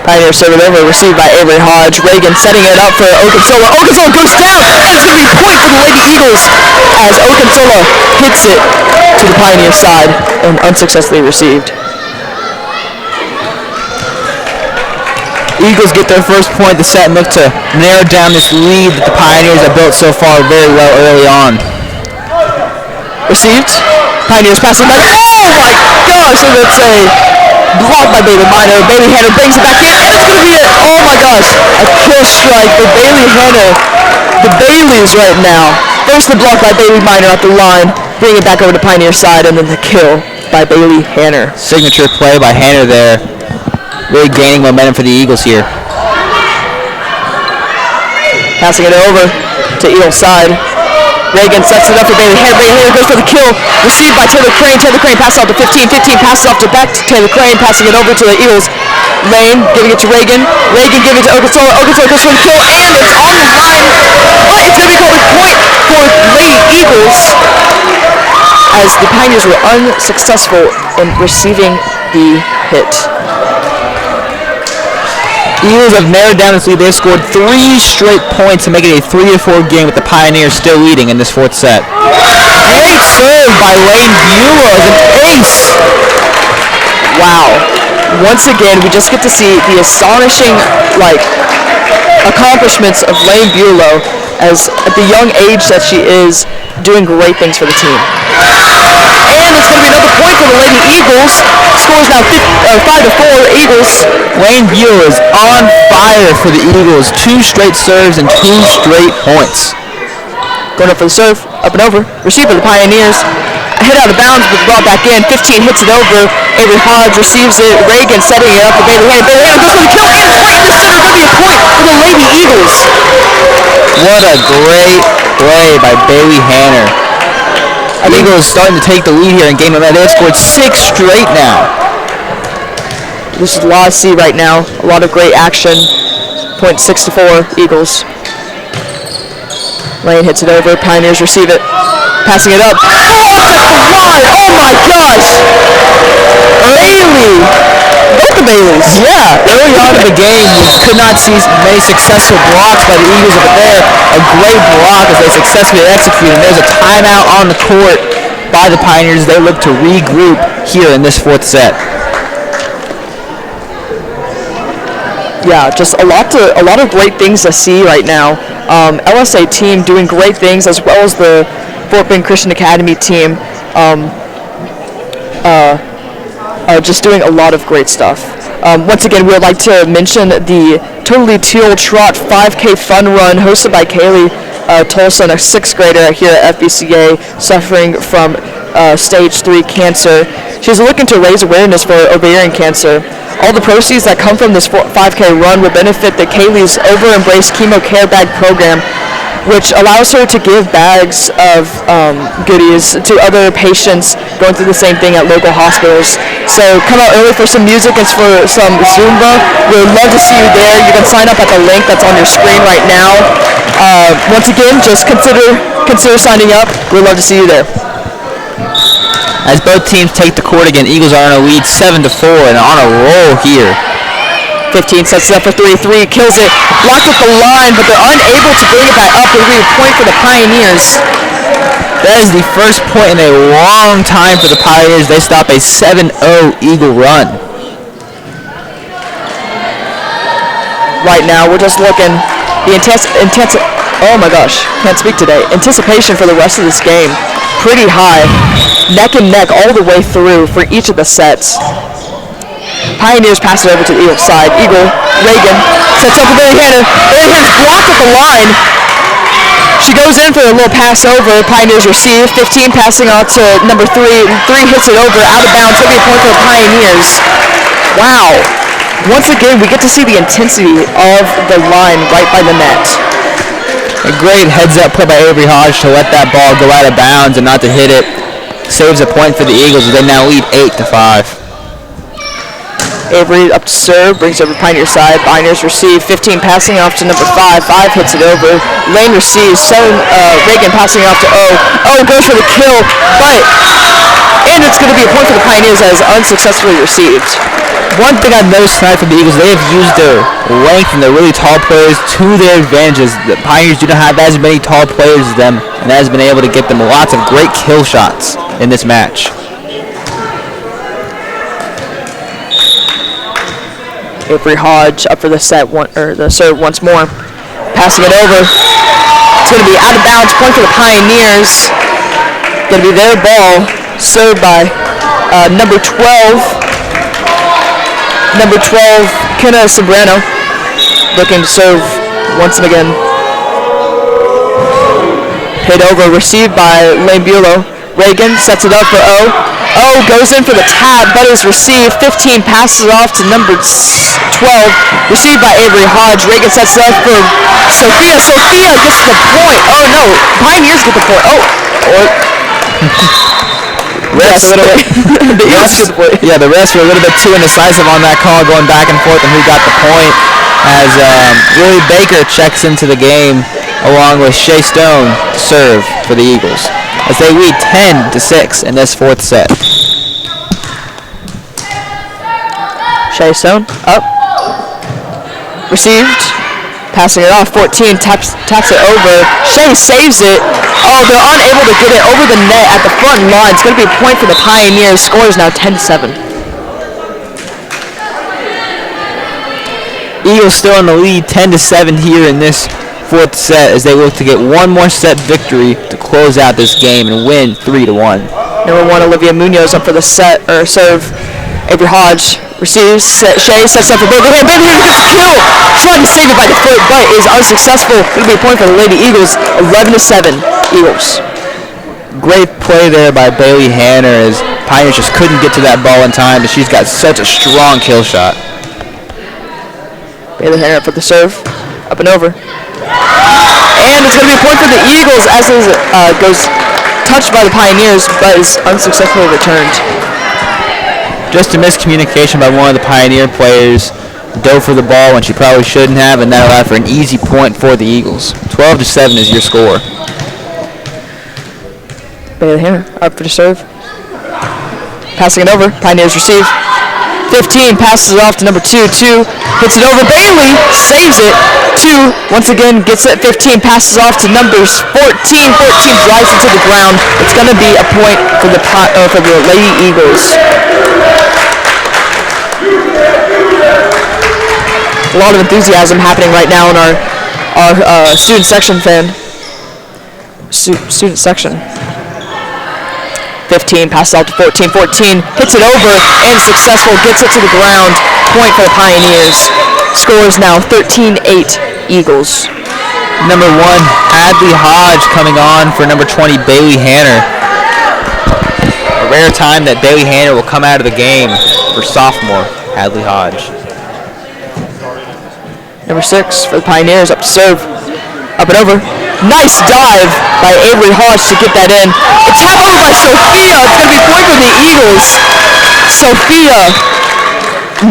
Pioneers serve it over, received by Avery Hodge. Reagan setting it up for Okensola. Okensola goes down, and it's going to be a point for the Lady Eagles as Okensola hits it to the Pioneer side and unsuccessfully received. Eagles get their first point of the set and look to narrow down this lead that the Pioneers have built so far very well early on. Received. Pioneers passing back. Oh my gosh, and it's a block by Bailey Minor. Bailey Hanner brings it back in, and it's going to be oh my gosh, a kill strike for Bailey Hanner. The Baileys right now. First the block by Bailey Minor at the line, bring it back over to Pioneer side, and then the kill by Bailey Hanner. Signature play by Hanner there. Really gaining momentum for the Eagles here. Passing it over to Eagles side. Reagan sets it up for Bailey Hanner. Bailey Hanner goes for the kill. Received by Taylor Crane. Taylor Crane passes off to 15. 15 passes off to back to Taylor Crane. Passing it over to the Eagles. Lane giving it to Reagan. Reagan giving it to Okensola. Okensola goes for the kill. And it's on the line. But it's going to be called a point for Lady Eagles as the Pioneers were unsuccessful in receiving the hit. Eagles have narrowed down this lead. They've scored 3 straight points to make it a 3-4 game with the Pioneers still leading in this fourth set. Great serve by Lane Bueller as an ace. Wow. Once again, we just get to see the astonishing accomplishments of Lane Bueller as at the young age that she is doing great things for the team. And it's going to be another point for the Lady Eagles. Score is now 5-4 Eagles. Lane Bueller is on fire for the Eagles. 2 straight serves and 2 straight points. Going up for the serve, up and over. Received by the Pioneers. Hit out of bounds, but brought back in. 15 hits it over. Avery Hodge receives it. Reagan setting it up for Bailey Hanner. Bailey Hanner goes for the kill, and it's right in the center. Going to be a point for the Lady Eagles. What a great play by Bailey Hanner. The Eagles starting to take the lead here in game momentum. They've scored 6 straight now. This is a lot to see right now. A lot of great action. Point 6-4 Eagles. Lane hits it over. Pioneers receive it. Passing it up. Oh, line! Oh my gosh! Bailey! Both the Baileys. Yeah, early on in the game, we could not see many successful blocks by the Eagles, but there, a great block as they successfully executed. There's a timeout on the court by the Pioneers. They look to regroup here in this fourth set. Yeah, just a lot of great things to see right now. LSA team doing great things, as well as the Fort Bend Christian Academy team. Just doing a lot of great stuff. Once again, we would like to mention the Totally Teal Trot 5K Fun Run hosted by Kaylee Tolson, a 6th grader here at FBCA suffering from stage 3 cancer. She's looking to raise awareness for ovarian cancer. All the proceeds that come from this 5K run will benefit the Kaylee's Over Embrace Chemo Care Bag program, which allows her to give bags of goodies to other patients going through the same thing at local hospitals. So come out early for some music and for some Zumba. We would love to see you there. You can sign up at the link that's on your screen right now. Once again, just consider signing up. We'd love to see you there. As both teams take the court again, Eagles are in a lead 7-4 and on a roll here. 15 sets it up for 3-3, kills it, blocked at the line, but they're unable to bring it back up. It'll be a point for the Pioneers. That is the first point in a long time for the Pioneers. They stop a 7-0 Eagle run. Right now, we're just looking. The intense oh my gosh, can't speak today. Anticipation for the rest of this game, pretty high. Neck and neck all the way through for each of the sets. Pioneers pass it over to the Eagle side. Eagle, Reagan, sets up for Bailey Hannah. Bailey Hannah's blocked at the line. She goes in for a little pass over. Pioneers receive. 15 passing out to number 3. 3 hits it over, out of bounds. It'll be a point for the Pioneers. Wow. Once again, we get to see the intensity of the line right by the net. A great heads-up play by Avery Hodge to let that ball go out of bounds and not to hit it. Saves a point for the Eagles as they now lead 8-5. Avery up to serve, brings over Pioneer side. Pioneers receive. 15 passing off to number 5. 5 hits it over. Lane receives. Reagan passing off to O. O goes for the kill, and it's going to be a point for the Pioneers as unsuccessfully received. One thing I've noticed tonight from the Eagles, they have used their length and their really tall players to their advantages. The Pioneers do not have as many tall players as them, and that has been able to get them lots of great kill shots in this match. Avery Hodge up for the the serve once more. Passing it over. It's going to be out of bounds. Point for the Pioneers. Going to be their ball. Served by number 12. Number 12, Kenna Sobrano. Looking to serve once again. Hit over. Received by Lane Bulow. Reagan sets it up for O. O goes in for the tap, but is received. 15 passes off to number 12. Received by Avery Hodge. Reagan sets it up for Sophia. Sophia gets the point. Oh no, Pioneers get the point. Oh. Yes, the refs were a little bit too indecisive on that call, going back and forth on who got the point. As Willie Baker checks into the game along with Shea Stone to serve for the Eagles, as they lead 10-6 in this fourth set. Shea Stone up, received, passing it off. 14 taps it over. Shea saves it. Oh, they're unable to get it over the net at the front line. It's going to be a point for the Pioneers. Score is now 10-7. Eagles still in the lead, 10-7 here in this fourth set, as they look to get one more set victory to close out this game and win 3-1. Number 1, Olivia Munoz up for the serve. Avery Hodge receives. Shea sets up for Bailey Hannah. Bailey Hannah gets the kill. Trying to save it by the foot, but is unsuccessful. It'll be a point for the Lady Eagles. 11-7 Eagles. Great play there by Bailey Hannah, as Pioneers just couldn't get to that ball in time, but she's got such a strong kill shot. Bailey Hannah up for the serve. Up and over. And it's going to be a point for the Eagles as it goes touched by the Pioneers, but is unsuccessfully returned. Just a miscommunication by one of the Pioneer players. Dove for the ball when she probably shouldn't have, and that allowed for an easy point for the Eagles. 12-7 is your score. Bailey Hannah up for the serve. Passing it over. Pioneers receive. 15 passes it off to number 2. 2 hits it over. Bailey saves it. 2 once again gets it. 15 passes off to numbers 14. 14 drives it to the ground. It's going to be a point for the Lady Eagles. A lot of enthusiasm happening right now in our student section student section. 15 passes out to 14. 14 hits it over and successful, gets it to the ground. Point for the Pioneers. Score is now 13-8 Eagles. Number 1, Hadley Hodge coming on for number 20, Bailey Hannah. A rare time that Bailey Hannah will come out of the game for sophomore Hadley Hodge. Number 6 for the Pioneers up to serve. Up and over. Nice dive by Avery Hodge to get that in. It's tapped over by Sophia. It's going to be a point for the Eagles. Sophia,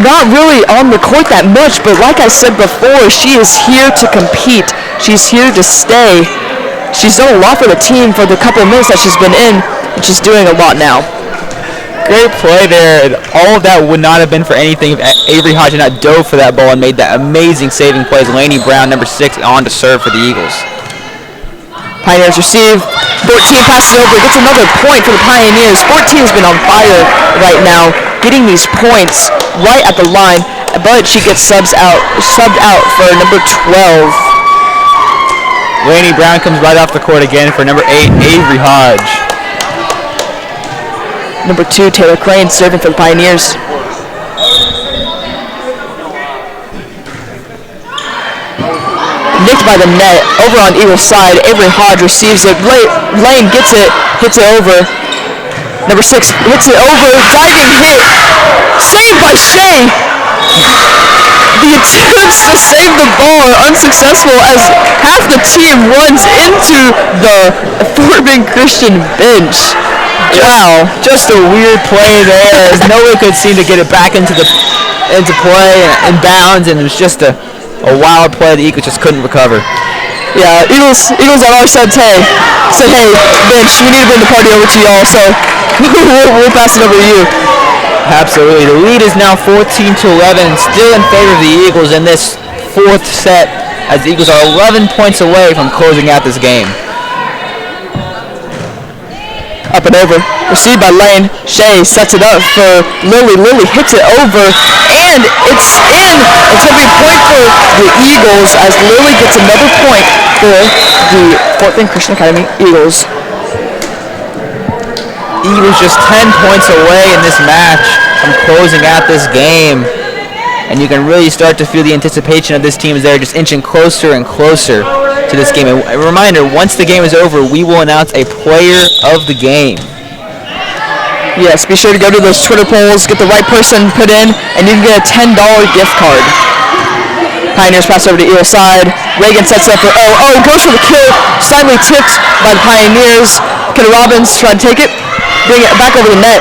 not really on the court that much, but like I said before, she is here to compete. She's here to stay. She's done a lot for the team for the couple of minutes that she's been in, and she's doing a lot now. Great play there. All of that would not have been for anything if Avery Hodge had not dove for that ball and made that amazing saving play. Laney Brown, number 6, on to serve for the Eagles. Pioneers receive. 14 passes over. Gets another point for the Pioneers. 14 has been on fire right now, getting these points right at the line, but she gets subbed out for number 12. Laney Brown comes right off the court again for number 8, Avery Hodge. Number 2, Taylor Crane serving for the Pioneers. Nicked by the net, over on Eagles side. Avery Hodge receives it. Lane gets it, hits it over. Number 6 hits it over, diving hit. Saved by Shea. The attempts to save the ball are unsuccessful as half the team runs into the Thornton Christian bench. Wow. Just a weird play there as no one could seem to get it back into play and bounds, and it was just a wild play the Eagles just couldn't recover. Yeah, Eagles on our side said, hey, bench, we need to bring the party over to y'all, so we'll pass it over to you. Absolutely. The lead is now 14-11, still in favor of the Eagles in this 4th set, as the Eagles are 11 points away from closing out this game. Up and over, received by Lane. Shea sets it up for Lily. Lily hits it over, and it's in. It's going to be a point for the Eagles as Lily gets another point for the Fort Bend Christian Academy Eagles. Eagles just 10 points away in this match from closing out this game. And you can really start to feel the anticipation of this team as they're just inching closer and closer to this game. And a reminder, once the game is over, we will announce a player of the game. Yes, be sure to go to those Twitter polls, get the right person put in, and you can get a $10 gift card. Pioneers pass over to Eagle side. Reagan sets up for goes for the kill. Slightly tipped by the Pioneers. Kenny Robbins trying to take it, bring it back over the net.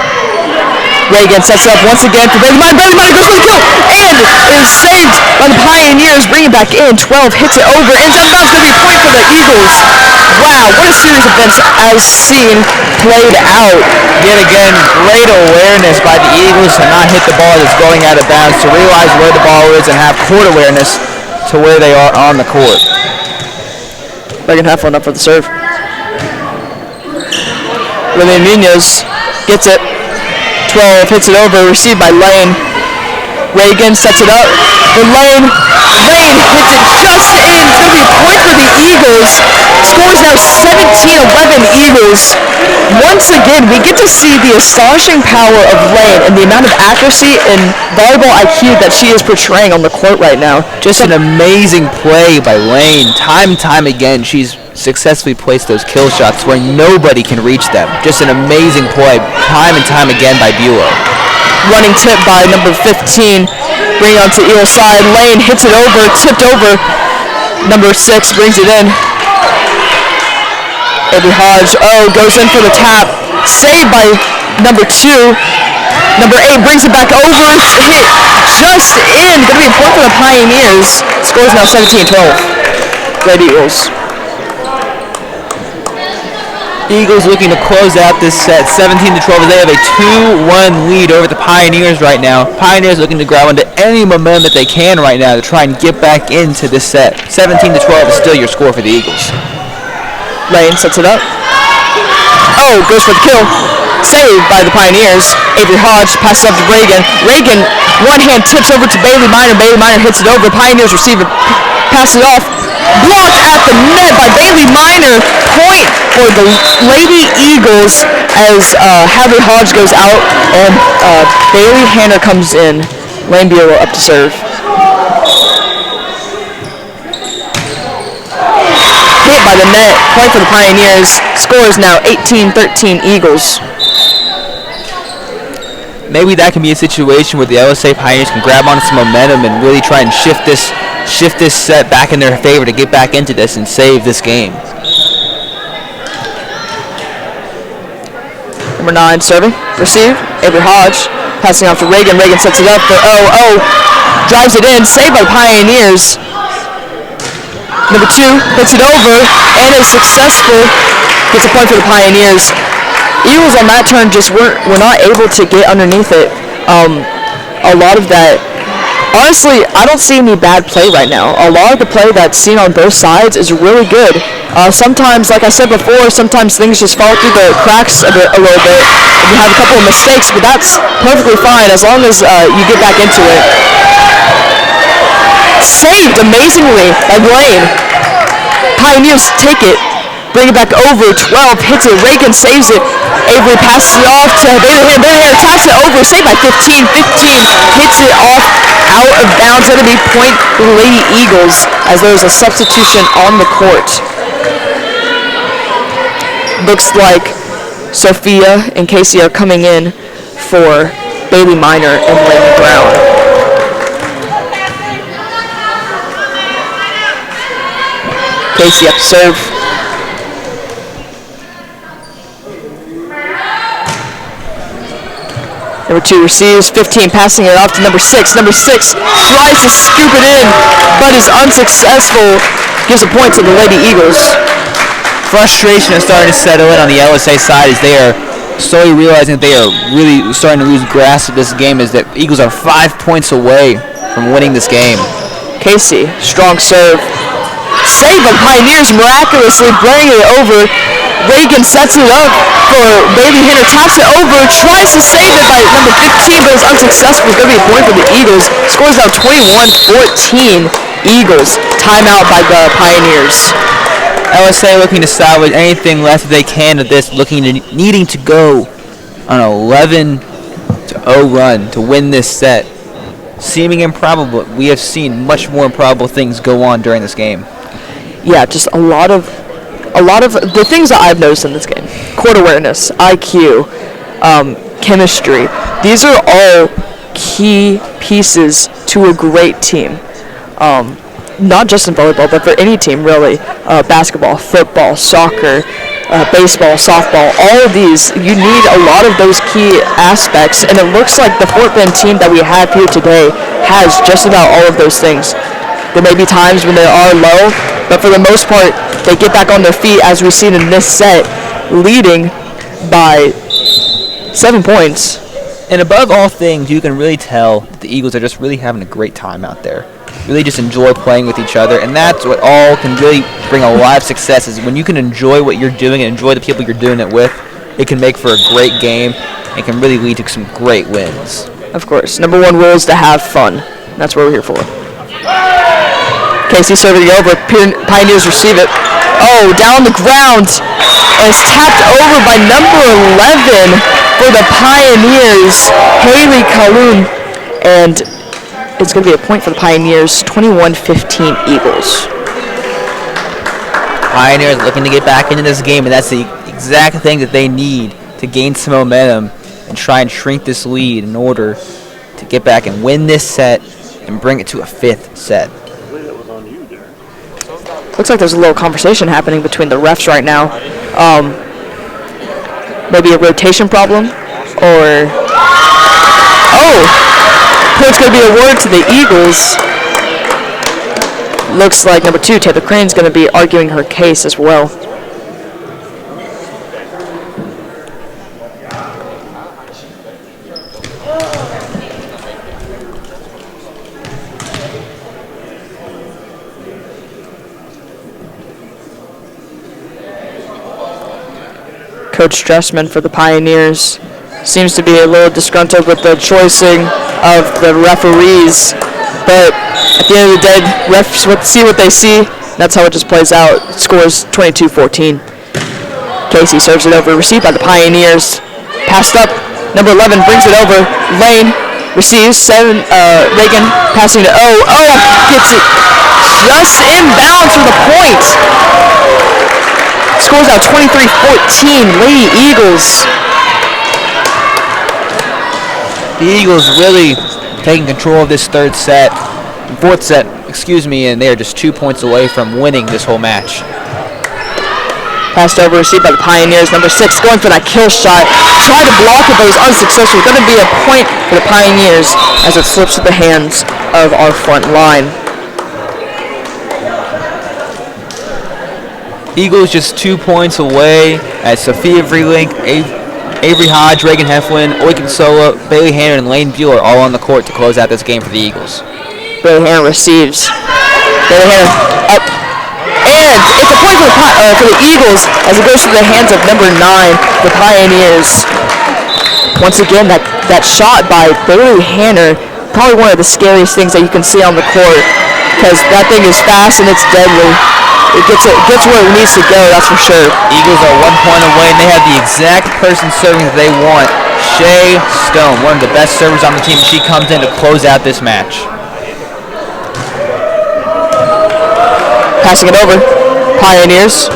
Reagan sets up once again for Bailey Minor. Bailey Minor goes for the kill and is saved by the Pioneers. Bring it back in. 12 hits it over. Ends up that's going to be a point for the Eagles. Wow, what a series of events as seen played out. Yet again, great awareness by the Eagles to not hit the ball that's going out of bounds, to realize where the ball is and have court awareness to where they are on the court. Reagan half one up for the serve. Lillian Munoz gets it. 12 hits it over, received by Lane. Reagan sets it up for Lane. Lane hits it just in. It's going to be a point for the Eagles. Scores now 17-11 Eagles. Once again, we get to see the astonishing power of Lane and the amount of accuracy and volleyball IQ that she is portraying on the court right now. Just an amazing play by Lane. Time and time again, she's successfully placed those kill shots where nobody can reach them. Just an amazing play, time and time again by Bulow. Running tip by number 15, bringing it onto Eagle side. Lane hits it over, tipped over. Number 6 brings it in. Avery Hodge, goes in for the tap. Saved by number 2. Number 8 brings it back over. Hit just in. Going to be a point for the Pioneers. Scores now 17-12. Red Eagles. Eagles looking to close out this set 17-12 as they have a 2-1 lead over the Pioneers right now. Pioneers looking to grab onto any momentum that they can right now to try and get back into this set. 17-12 is still your score for the Eagles. Lane sets it up. Goes for the kill. Saved by the Pioneers. Avery Hodge passes up to Reagan. Reagan, one hand tips over to Bailey Minor. Bailey Minor hits it over. Pioneers receiver passes it off. Blocked at the net by Bailey Minor. Point for the Lady Eagles as Avery Hodge goes out and Bailey Hanner comes in. Lane Bulow up to serve. Hit by the net, point for the Pioneers. Score is now 18-13 Eagles. Maybe that can be a situation where the LSA Pioneers can grab onto some momentum and really try and shift this set back in their favor to get back into this and save this game. Number 9 serving, received. Avery Hodge passing off to Reagan. Reagan sets it up for drives it in, saved by the Pioneers. Number 2 hits it over and is successful. Gets a point for the Pioneers. Eagles on that turn just were not able to get underneath it. A lot of that. Honestly, I don't see any bad play right now. A lot of the play that's seen on both sides is really good. Sometimes, like I said before, sometimes things just fall through the cracks a little bit. And you have a couple of mistakes, but that's perfectly fine as long as you get back into it. Saved amazingly by Blaine. Pioneers take it. Bring it back over. 12 hits it. Reagan saves it. Avery passes it off to Bailey Hannah. Bailey Hannah taps it over. Saved by 15. 15 hits it off out of bounds. Going to be point for the Lady Eagles as there is a substitution on the court. Looks like Sophia and Casey are coming in for Bailey Minor and Lynn Brown. Casey up to serve. Number 2 receives, 15 passing it off to number 6. Number 6 tries to scoop it in, but is unsuccessful. Gives a point to the Lady Eagles. Frustration is starting to settle in on the LSA side as they are slowly realizing that they are really starting to lose grasp of this game, as the Eagles are 5 points away from winning this game. Casey, strong serve. Save by Pioneers, miraculously bringing it over. Reagan sets it up for Bailey Hannah, taps it over, tries to save it by number 15, but is unsuccessful. It's going to be a point for the Eagles. Scores now 21-14 Eagles. Timeout by the Pioneers. LSA looking to salvage anything left that they can of this, needing to go on an 11-0 run to win this set. Seeming improbable, we have seen much more improbable things go on during this game. Yeah, just a lot of the things that I've noticed in this game. Court awareness, IQ, chemistry. These are all key pieces to a great team. Not just in volleyball, but for any team, really. Basketball, football, soccer, baseball, softball, all of these, you need a lot of those key aspects, and it looks like the Fort Bend team that we have here today has just about all of those things. There may be times when they are low, but for the most part, they get back on their feet, as we've seen in this set, leading by 7 points. And above all things, you can really tell that the Eagles are just really having a great time out there. Really just enjoy playing with each other, and that's what all can really bring a lot of success, is when you can enjoy what you're doing and enjoy the people you're doing it with, it can make for a great game and can really lead to some great wins. Of course. Number 1 rule is to have fun. That's what we're here for. Casey serving it over. Pioneers receive it. Oh, down the ground. And it's tapped over by number 11 for the Pioneers, Haley Kaloun. And it's going to be a point for the Pioneers, 21-15 Eagles. Pioneers looking to get back into this game, and that's the exact thing that they need to gain some momentum and try and shrink this lead in order to get back and win this set and bring it to a 5th set. Looks like there's a little conversation happening between the refs right now. Maybe a rotation problem, or... Oh! Point's going to be awarded to the Eagles. Looks like number 2, Taylor Crane's going to be arguing her case as well. Coach Dressman for the Pioneers seems to be a little disgruntled with the choicing of the referees, but at the end of the day, refs see what they see. That's how it just plays out. Scores 22-14. Casey serves it over, received by the Pioneers. Passed up, number 11 brings it over. Lane receives, Reagan passing to O. O gets it just inbounds for the point. Scores out 23-14, Lady Eagles. The Eagles really taking control of this 4th set, and they are just 2 points away from winning this whole match. Passed over, received by the Pioneers. Number 6 going for that kill shot. Tried to block it, but was unsuccessful. Going to be a point for the Pioneers as it slips to the hands of our front line. Eagles just 2 points away as Sophia Vreelink, Avery Hodge, Reagan Heflin, Oiken Sola, Bailey Hannah, and Lane Buell are all on the court to close out this game for the Eagles. Bailey Hannah receives. Bailey Hannah up. And it's a point for the Eagles as it goes to the hands of number 9, the Pioneers. Once again, that shot by Bailey Hannah, probably one of the scariest things that you can see on the court, because that thing is fast and it's deadly. it gets where it needs to go. That's for sure. Eagles are 1 point away, and they have the exact person serving that they want. Shay Stone, one of the best servers on the team. She comes in to close out this match. Passing it over. Pioneers.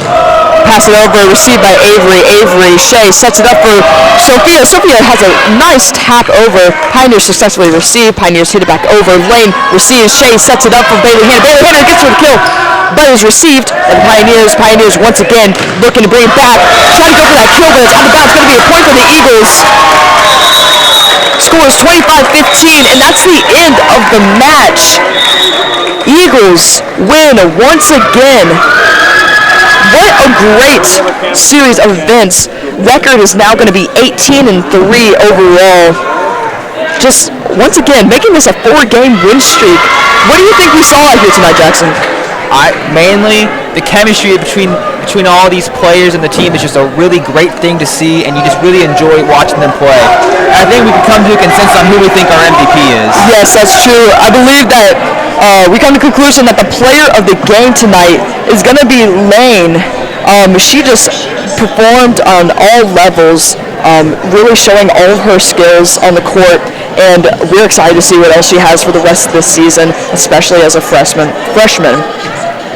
Pass it over, received by Avery. Shay sets it up for Sophia. Sophia has a nice tap over. Pioneers successfully received. Pioneers hit it back over. Lane receives. Shay sets it up for Bailey Hanna. Bailey Hanna gets her the kill, but is received. And Pioneers once again looking to bring it back. Trying to go for that kill, but it's out of bounds. It's going to be a point for the Eagles. Score is 25-15, and that's the end of the match. Eagles win once again. What a great series of events. Record is now going to be 18-3 overall. Just once again making this a 4-game win streak. What do you think we saw out here tonight, Jackson? Mainly the chemistry between all these players and the team is just a really great thing to see, and you just really enjoy watching them play. I think we can come to a consensus on who we think our MVP is. Yes, that's true. I believe that we come to the conclusion that the player of the game tonight is going to be Lane. She just performed on all levels, really showing all of her skills on the court, and we're excited to see what else she has for the rest of this season, especially as a freshman.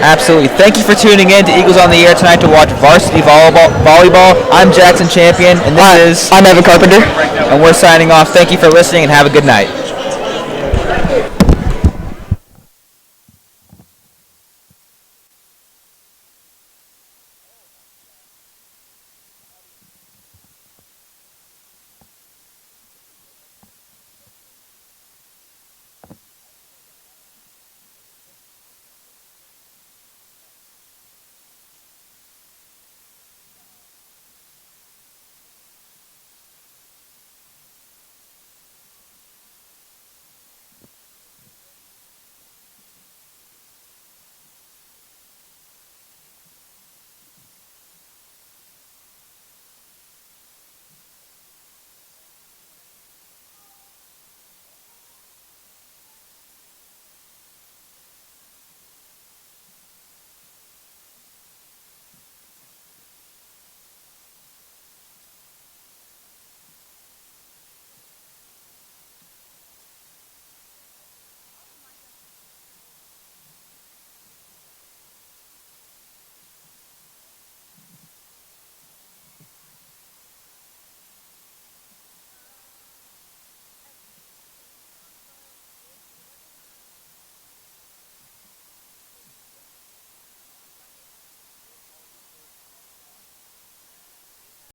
Absolutely. Thank you for tuning in to Eagles on the Air tonight to watch varsity volleyball. I'm Jackson Champion, and this is... I'm Evan Carpenter. And we're signing off. Thank you for listening, and have a good night.